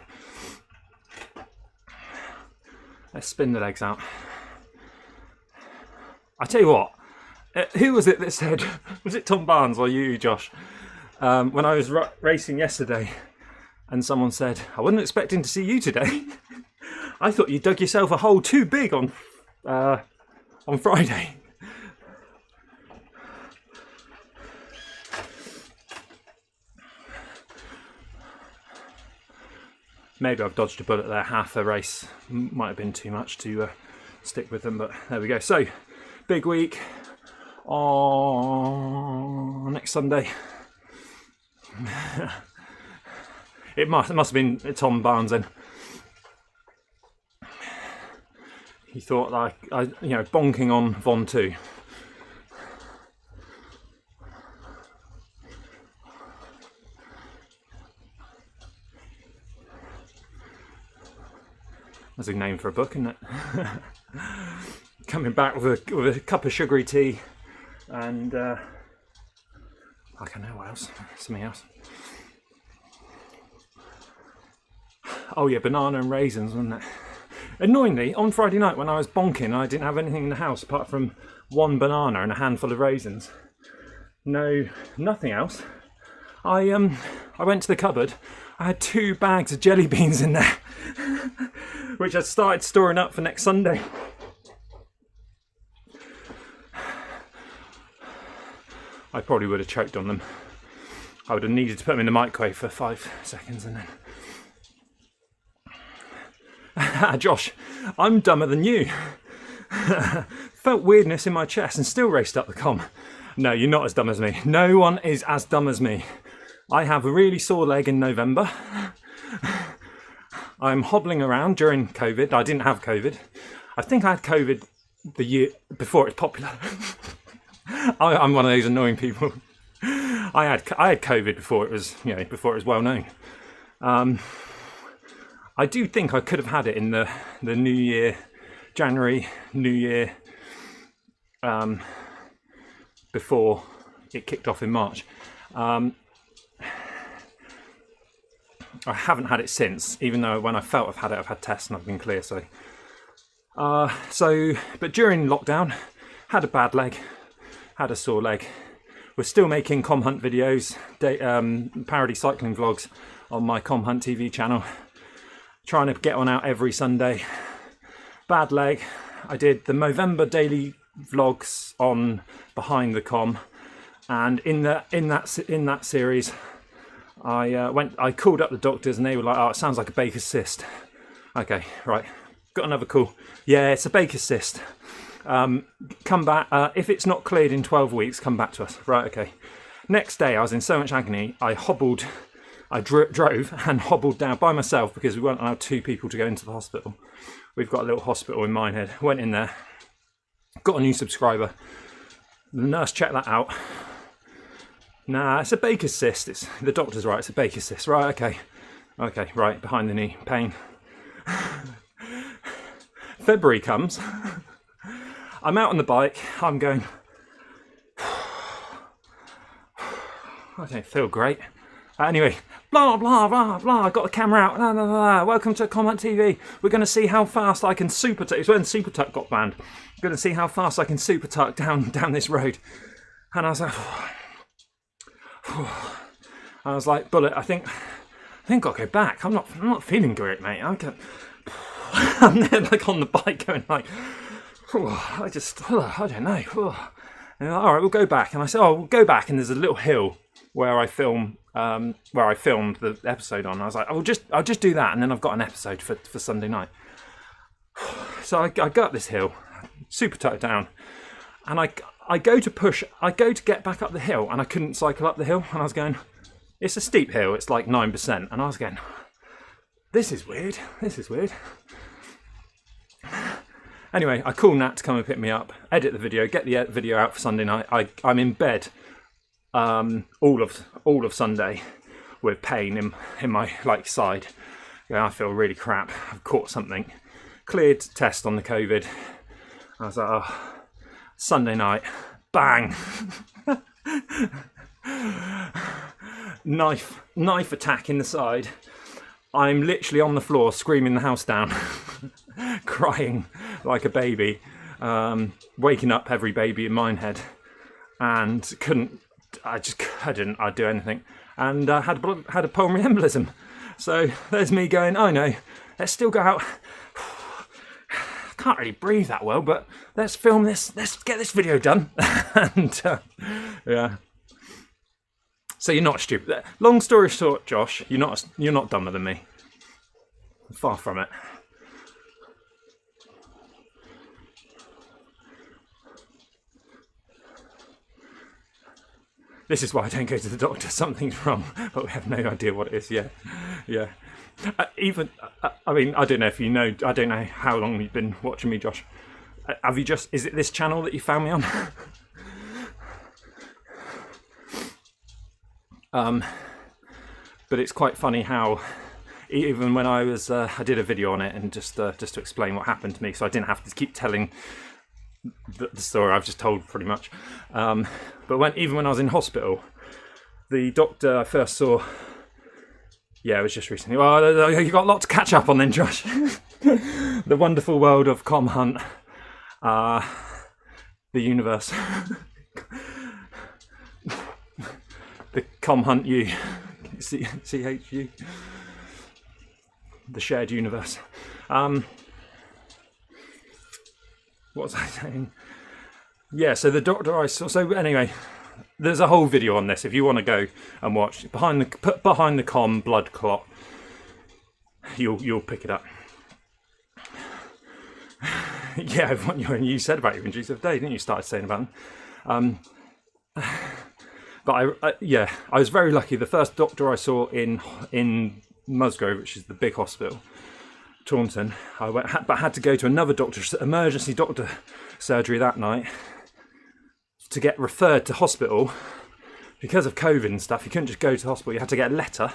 Let's spin the legs out. I tell you what, who was it that said, was it Tom Barnes or you, Josh? When I was racing yesterday and someone said, I wasn't expecting to see you today. I thought you dug yourself a hole too big on Friday. Maybe I've dodged a bullet there. Half a race might have been too much to stick with them, but there we go. So, big week on next Sunday. It must have been Tom Barnes then. He thought like bonking on Von 2. That's a name for a book, isn't it? Coming back with a cup of sugary tea and I don't know what else. Something else. Oh yeah, banana and raisins, wasn't it? Annoyingly, on Friday night when I was bonking, I didn't have anything in the house apart from one banana and a handful of raisins. No, nothing else. I went to the cupboard. I had 2 bags of jelly beans in there, which I started storing up for next Sunday. I probably would have choked on them. I would have needed to put them in the microwave for 5 seconds and then... Josh, I'm dumber than you. Felt weirdness in my chest and still raced up the comm. No, you're not as dumb as me. No one is as dumb as me. I have a really sore leg in November. I'm hobbling around during COVID. I didn't have COVID. I think I had COVID the year before it's popular. I'm one of those annoying people. I had COVID before it was well known. I do think I could have had it in the New Year, January, New Year, before it kicked off in March. I haven't had it since, even though when I felt I've had it, I've had tests and I've been clear. So But during lockdown, had a bad leg, had a sore leg. We're still making Com Hunt videos, parody cycling vlogs on my Com Hunt TV channel. Trying to get one out every Sunday. Bad leg. I did the Movember daily vlogs on Behind the Com, and in that series, I called up the doctors and they were like, "Oh, it sounds like a Baker's cyst." Okay, right. Got another call. Yeah, it's a Baker's cyst. Come back. If it's not cleared in 12 weeks, come back to us. Right, okay. Next day, I was in so much agony, I drove and hobbled down by myself because we weren't allowed 2 people to go into the hospital. We've got a little hospital in Minehead. Went in there, got a new subscriber. The nurse checked that out. Nah, it's a Baker's cyst. The doctor's right, it's a Baker's cyst. Right, okay. Okay, right, behind the knee, pain. February comes. I'm out on the bike. I'm going, I don't feel great. Anyway, blah, blah, blah, blah. I got the camera out. Blah, blah, blah. Welcome to Com Hunt TV. We're going to see how fast I can super tuck. It's when Super Tuck got banned. We're going to see how fast I can super tuck down this road. And I was like, Bullet, I think I'll go back. I'm not feeling great, mate. I'm there like on the bike going like, I don't know. And all right, we'll go back. And I said, oh, we'll go back. And there's a little hill where I filmed the episode on. I was like, I'll just do that, and then I've got an episode for Sunday night. So I go up this hill, super tucked down, and I go to get back up the hill, and I couldn't cycle up the hill, and I was going, it's a steep hill, it's like 9%, and I was going, this is weird. Anyway, I call Nat to come and pick me up, edit the video, get the video out for Sunday night. I'm in bed all of Sunday with pain in my side. I feel really crap. I've caught something. Cleared test on the COVID. I was like, oh, Sunday night, bang. Knife attack in the side. I'm literally on the floor screaming the house down, crying like a baby, waking up every baby in Minehead, and I didn't do anything, and had a pulmonary embolism. So there's me going, oh no, let's still go out. Can't really breathe that well, but let's film this. Let's get this video done. And yeah. So you're not stupid. Long story short, Josh, you're not dumber than me. Far from it. This is why I don't go to the doctor. Something's wrong, but we have no idea what it is yet. Yeah. I mean, I don't know if you know. I don't know how long you've been watching me, Josh. Have you just? Is it this channel that you found me on? But it's quite funny how even when I was, I did a video on it, and just to explain what happened to me, so I didn't have to keep telling the story I've just told pretty much. But even when I was in hospital, the doctor I first saw, yeah, it was just recently. Well, you got a lot to catch up on then, Josh. The wonderful world of Com Hunt, the universe, the Com Hunt U, CHU, the shared universe. What was I saying? Yeah, so the doctor I saw. So anyway, there's a whole video on this if you want to go and watch. Put behind the com blood clot. You'll pick it up. Yeah, what you said about your injuries the other day, didn't you? Started saying about them. But I was very lucky. The first doctor I saw in Musgrove, which is the big hospital, Taunton, but had to go to another emergency doctor surgery that night to get referred to hospital because of COVID and stuff. You couldn't just go to the hospital; you had to get a letter.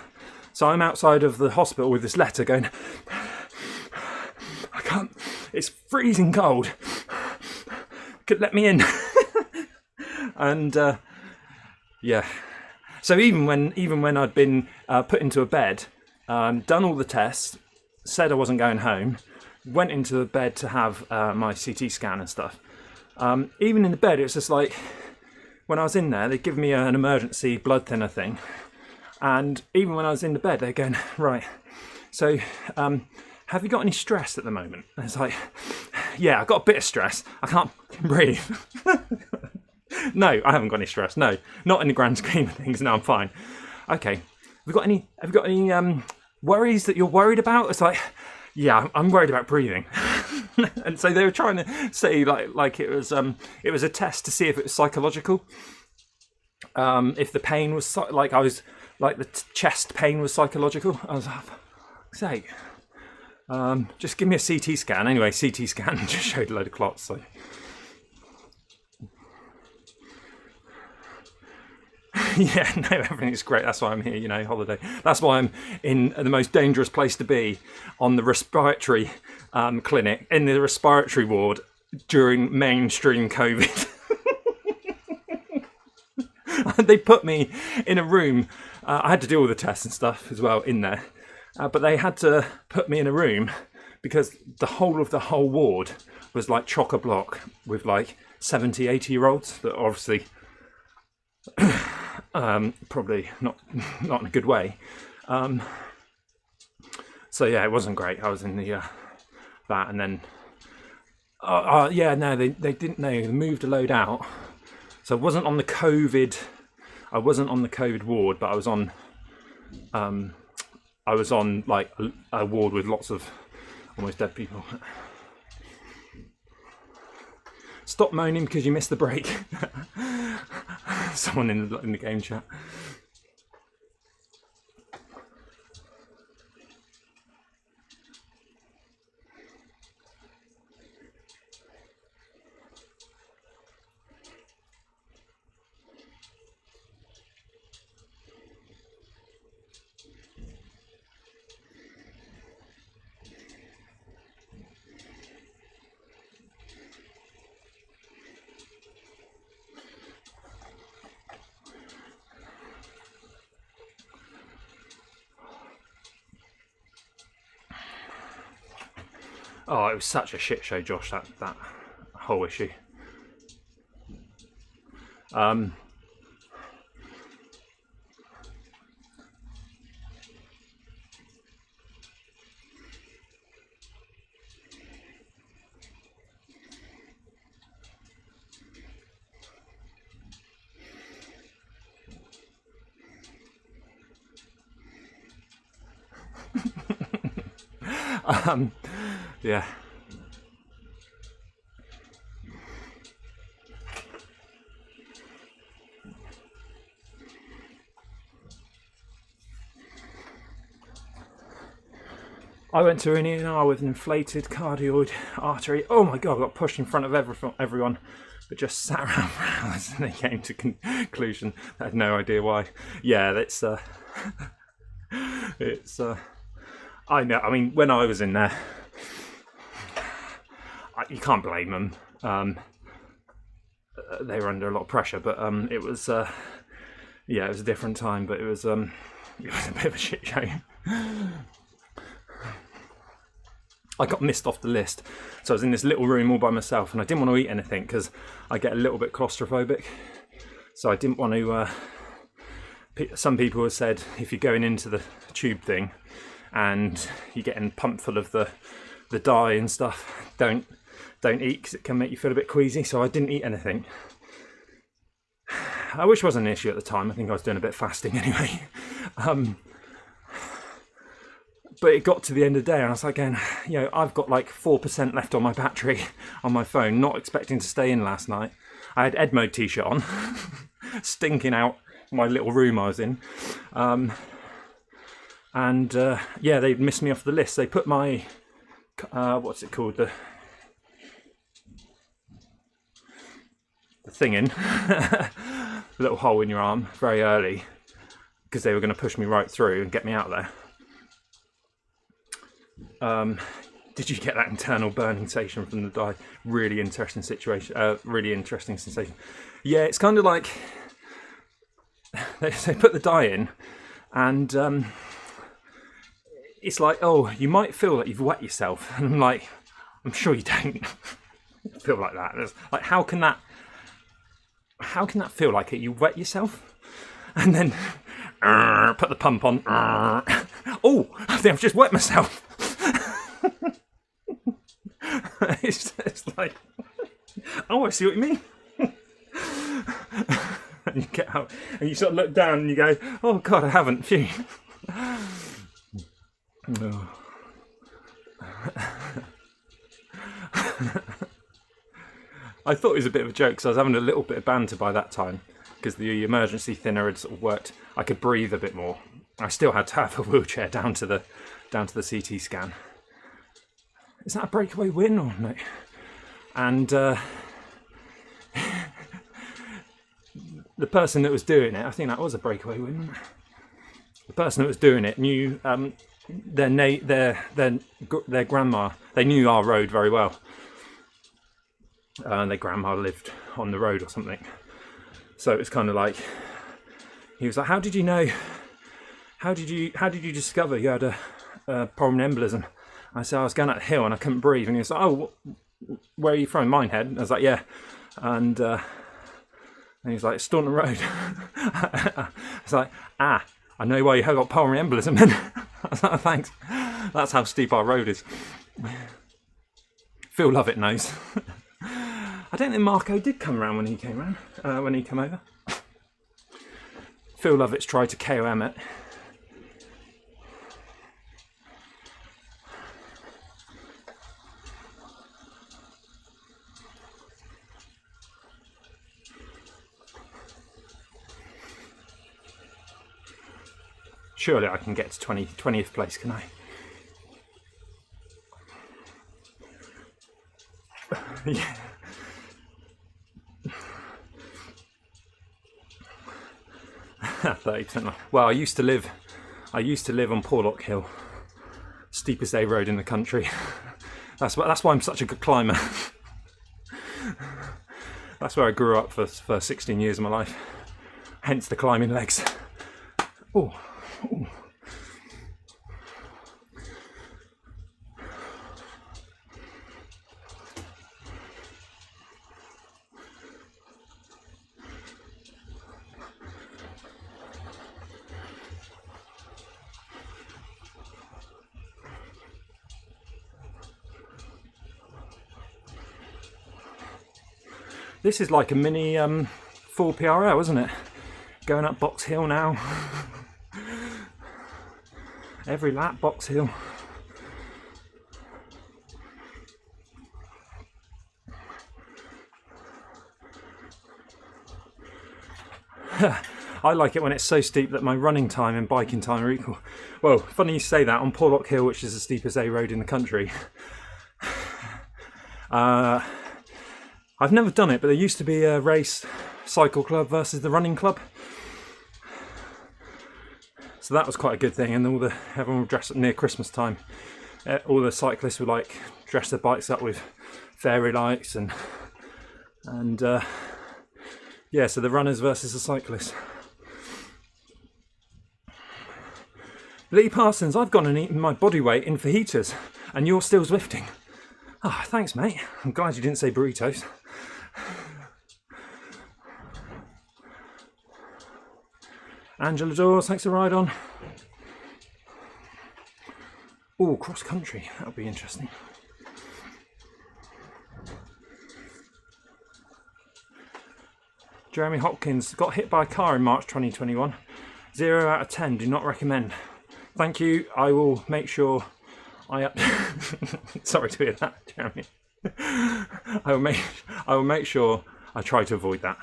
So I'm outside of the hospital with this letter going, I can't. It's freezing cold. Could let me in. And yeah. So even when I'd been put into a bed, done all the tests, said I wasn't going home, went into the bed to have my CT scan and stuff. Even in the bed, it was just like, when I was in there, they'd give me an emergency blood thinner thing. And even when I was in the bed, they're going, right, so have you got any stress at the moment? And it's like, yeah, I've got a bit of stress. I can't breathe. No, I haven't got any stress. No, not in the grand scheme of things. No, I'm fine. Okay, have you got any worries that you're worried about? It's like, yeah, I'm worried about breathing. And so they were trying to say like it was a test to see if it was psychological. If the pain was like the chest pain was psychological. I was like, for fuck's sake. Just give me a CT scan. Anyway, CT scan just showed a load of clots. So. Yeah, no, everything's great. That's why I'm here, holiday. That's why I'm in the most dangerous place to be, on the respiratory clinic, in the respiratory ward during mainstream COVID. They put me in a room. I had to do all the tests and stuff as well in there. But they had to put me in a room because the whole of the whole ward was like chock-a-block with like 70, 80-year-olds that are obviously probably not in a good way. So yeah, it wasn't great. I was in the that, and then they didn't know. They moved a load out, so I wasn't on the COVID. I wasn't on the COVID ward, but I was on like a ward with lots of almost dead people. Stop moaning because you missed the break. Someone in the game chat. Oh, it was such a shit show, Josh, that whole issue. Yeah. I went to an ER with an inflated cardioid artery. Oh my god, I got pushed in front of everyone, but just sat around for hours and they came to conclusion. I had no idea why. Yeah, it's I know. I mean, when I was in there, you can't blame them. They were under a lot of pressure, but it was it was a different time. But it was a bit of a shit show. I got missed off the list, so I was in this little room all by myself, and I didn't want to eat anything because I get a little bit claustrophobic. So I didn't want to. Some people have said if you're going into the tube thing and you're getting pumped full of the dye and stuff, don't eat because it can make you feel a bit queasy. So I didn't eat anything, which wasn't an issue at the time. I think I was doing a bit of fasting anyway. But it got to the end of the day and I was like going, I've got like 4% left on my battery on my phone, not expecting to stay in last night. I had Ed Mode t-shirt on, stinking out my little room I was in. They missed me off the list. They put my, what's it called? The thing in, the little hole in your arm very early because they were going to push me right through and get me out there. Did you get that internal burning sensation from the dye? Really interesting situation. Really interesting sensation. Yeah, it's kind of like they put the dye in, and it's like, oh, you might feel that you've wet yourself, and I'm like, I'm sure you don't feel like that. Like, how can that feel like it? You wet yourself and then put the pump on. Oh, I think I've just wet myself. It's like, oh, I see what you mean. And you get out and you sort of look down and you go, oh God, I haven't. Phew. Oh. I thought it was a bit of a joke because I was having a little bit of banter by that time because the emergency thinner had sort of worked. I could breathe a bit more. I still had to have a wheelchair down to the CT scan. Is that a breakaway win or no? And the person that was doing it, I think that was a breakaway win. The person that was doing it knew their grandma. They knew our road very well. Their grandma lived on the road or something. So it was kind of like, he was like, how did you know? How did you discover you had a pulmonary embolism? I said, I was going up the hill and I couldn't breathe. And he was like, oh, where are you from? Minehead. And I was like, yeah. And he was like, Staunton Road. I was like, I know why you have got pulmonary embolism then. I was like, thanks. That's how steep our road is. Phil Lovett knows. I don't think Marco did come around when he came around, when he came over. Phil Lovett's tried to KOM it. Surely I can get to 20th place, can I? Yeah. Well, I used to live on Porlock Hill, steepest A road in the country. That's why I'm such a good climber. That's where I grew up for 16 years of my life. Hence the climbing legs. Oh. Ooh. This is like a mini full PRL, isn't it? Going up Box Hill now. Every lap, Box Hill. I like it when it's so steep that my running time and biking time are equal. Well, funny you say that. On Porlock Hill, which is the steepest A road in the country, I've never done it, but there used to be a race, cycle club versus the running club. So that was quite a good thing, and everyone would dress up near Christmas time. All the cyclists would like dress their bikes up with fairy lights and yeah. So the runners versus the cyclists. Lee Parsons, I've gone and eaten my body weight in fajitas, and you're still Zwifting. Ah, oh, thanks, mate. I'm glad you didn't say burritos. Angela Dawes, thanks for ride on. Oh, cross country, that'll be interesting. Jeremy Hopkins got hit by a car in March 2021. 0 out of 10, do not recommend. Thank you, I will make sure I sorry to hear that, Jeremy. I will make sure I try to avoid that.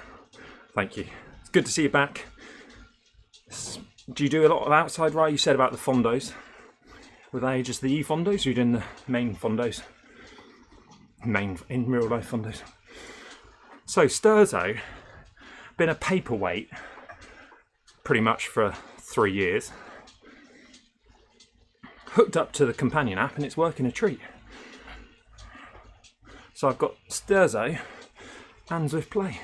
Thank you. It's good to see you back. Do you do a lot of outside ride? You said about the fondos. Were they just the e-fondos or are you doing the main fondos? Main in real life fondos. So Sturzo, been a paperweight pretty much for 3 years. Hooked up to the companion app and it's working a treat. So I've got Sturzo and Zwift Play.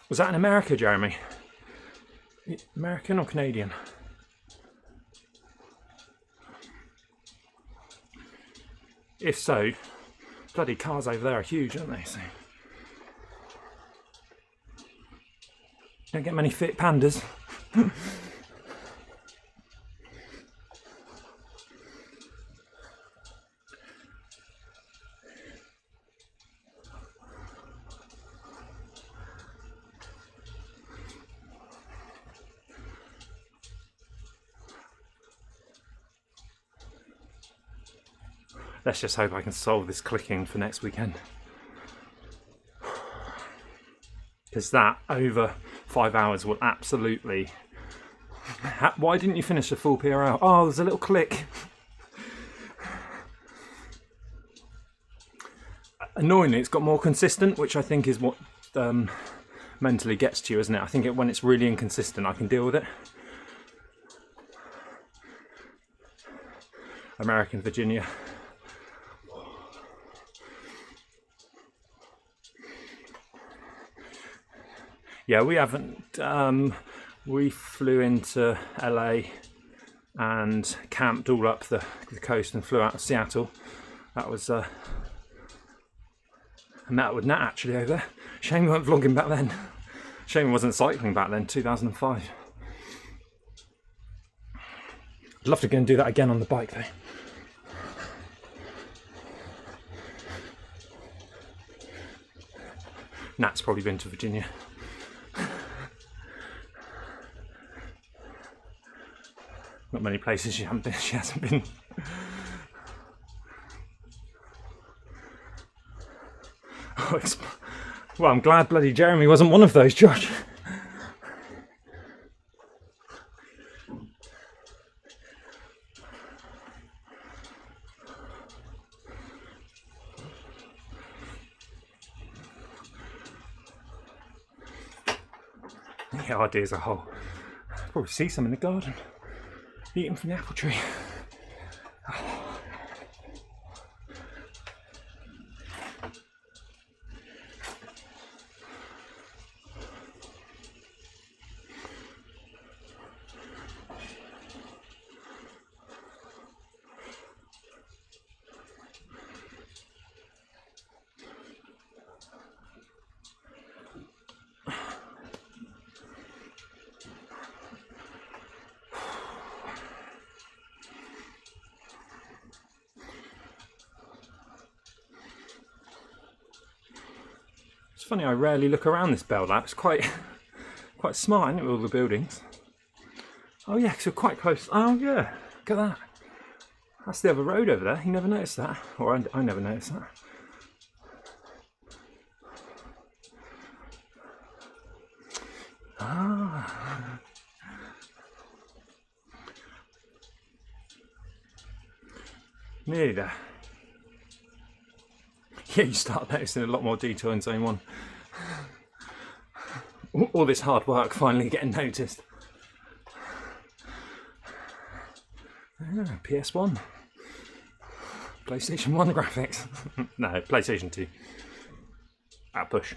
Was that in America, Jeremy? American or Canadian? If so, bloody cars over there are huge, aren't they? So, don't get many fit pandas. Let's just hope I can solve this clicking for next weekend. Because that over 5 hours will absolutely... Why didn't you finish the full PRL? Oh, there's a little click. Annoyingly, it's got more consistent, which I think is what mentally gets to you, isn't it? I think when it's really inconsistent, I can deal with it. American Virginia. Yeah, we haven't. We flew into LA and camped all up the coast and flew out of Seattle. That was I met with Nat actually over there. Shame we weren't vlogging back then. Shame I wasn't cycling back then, 2005. I'd love to go and do that again on the bike though. Nat's probably been to Virginia. Not many places she hasn't been. Oh, well, I'm glad bloody Jeremy wasn't one of those, Josh. Yeah, idea as a whole. Probably see some in the garden. Eating from the apple tree. It's funny, I rarely look around this bell lap. It's quite smart, isn't it, with all the buildings? Oh yeah, because we're quite close. Oh yeah, look at that. That's the other road over there. You never noticed that, or I never noticed that. Ah. Nearly there. Yeah, you start noticing a lot more detail in Zone 1. All this hard work finally getting noticed. Ah, PS1. PlayStation 1 graphics. No, PlayStation 2. At push.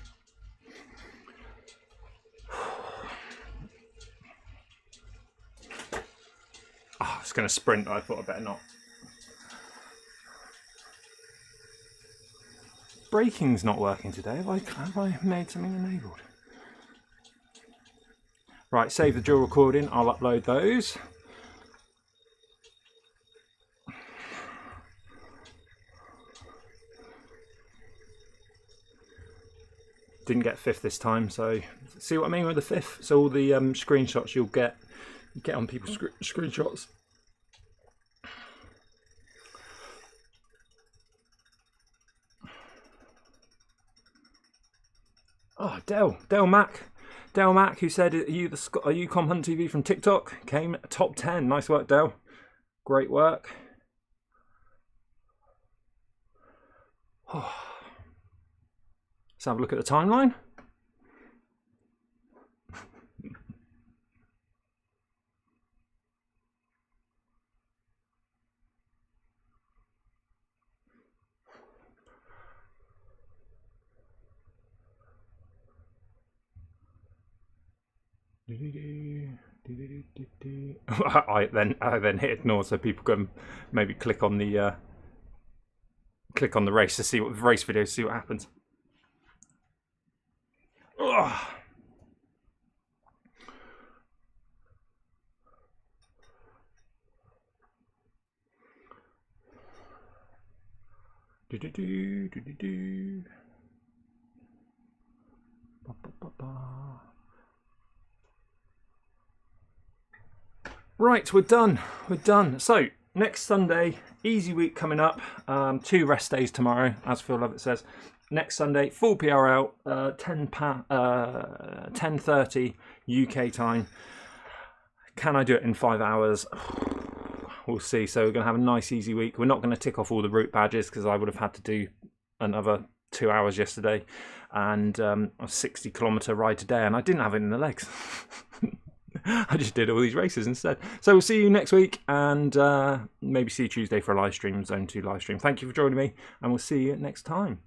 Oh, I was going to sprint, but I thought I better not. Braking's not working today. Have I made something enabled? Right, save the dual recording. I'll upload those. Didn't get fifth this time, so see what I mean with the fifth. So all the screenshots you'll get on people's screenshots. Oh, Dale Mac, who said, are you Com Hunt TV from TikTok? Came top 10. Nice work, Dale. Great work. Oh. Let's have a look at the timeline. I then hit ignore so people can maybe click on the race to see what the race video, see what happens. Ugh. Right, we're done. We're done. So next Sunday, easy week coming up. 2 rest days tomorrow, as Phil Lovett says. Next Sunday, full PR out, 10:30 UK time. Can I do it in 5 hours? We'll see. So we're going to have a nice easy week. We're not going to tick off all the route badges because I would have had to do another 2 hours yesterday and a 60-kilometre ride today, and I didn't have it in the legs. I just did all these races instead. So we'll see you next week, and maybe see you Tuesday for a live stream, Zone 2 live stream. Thank you for joining me, and we'll see you next time.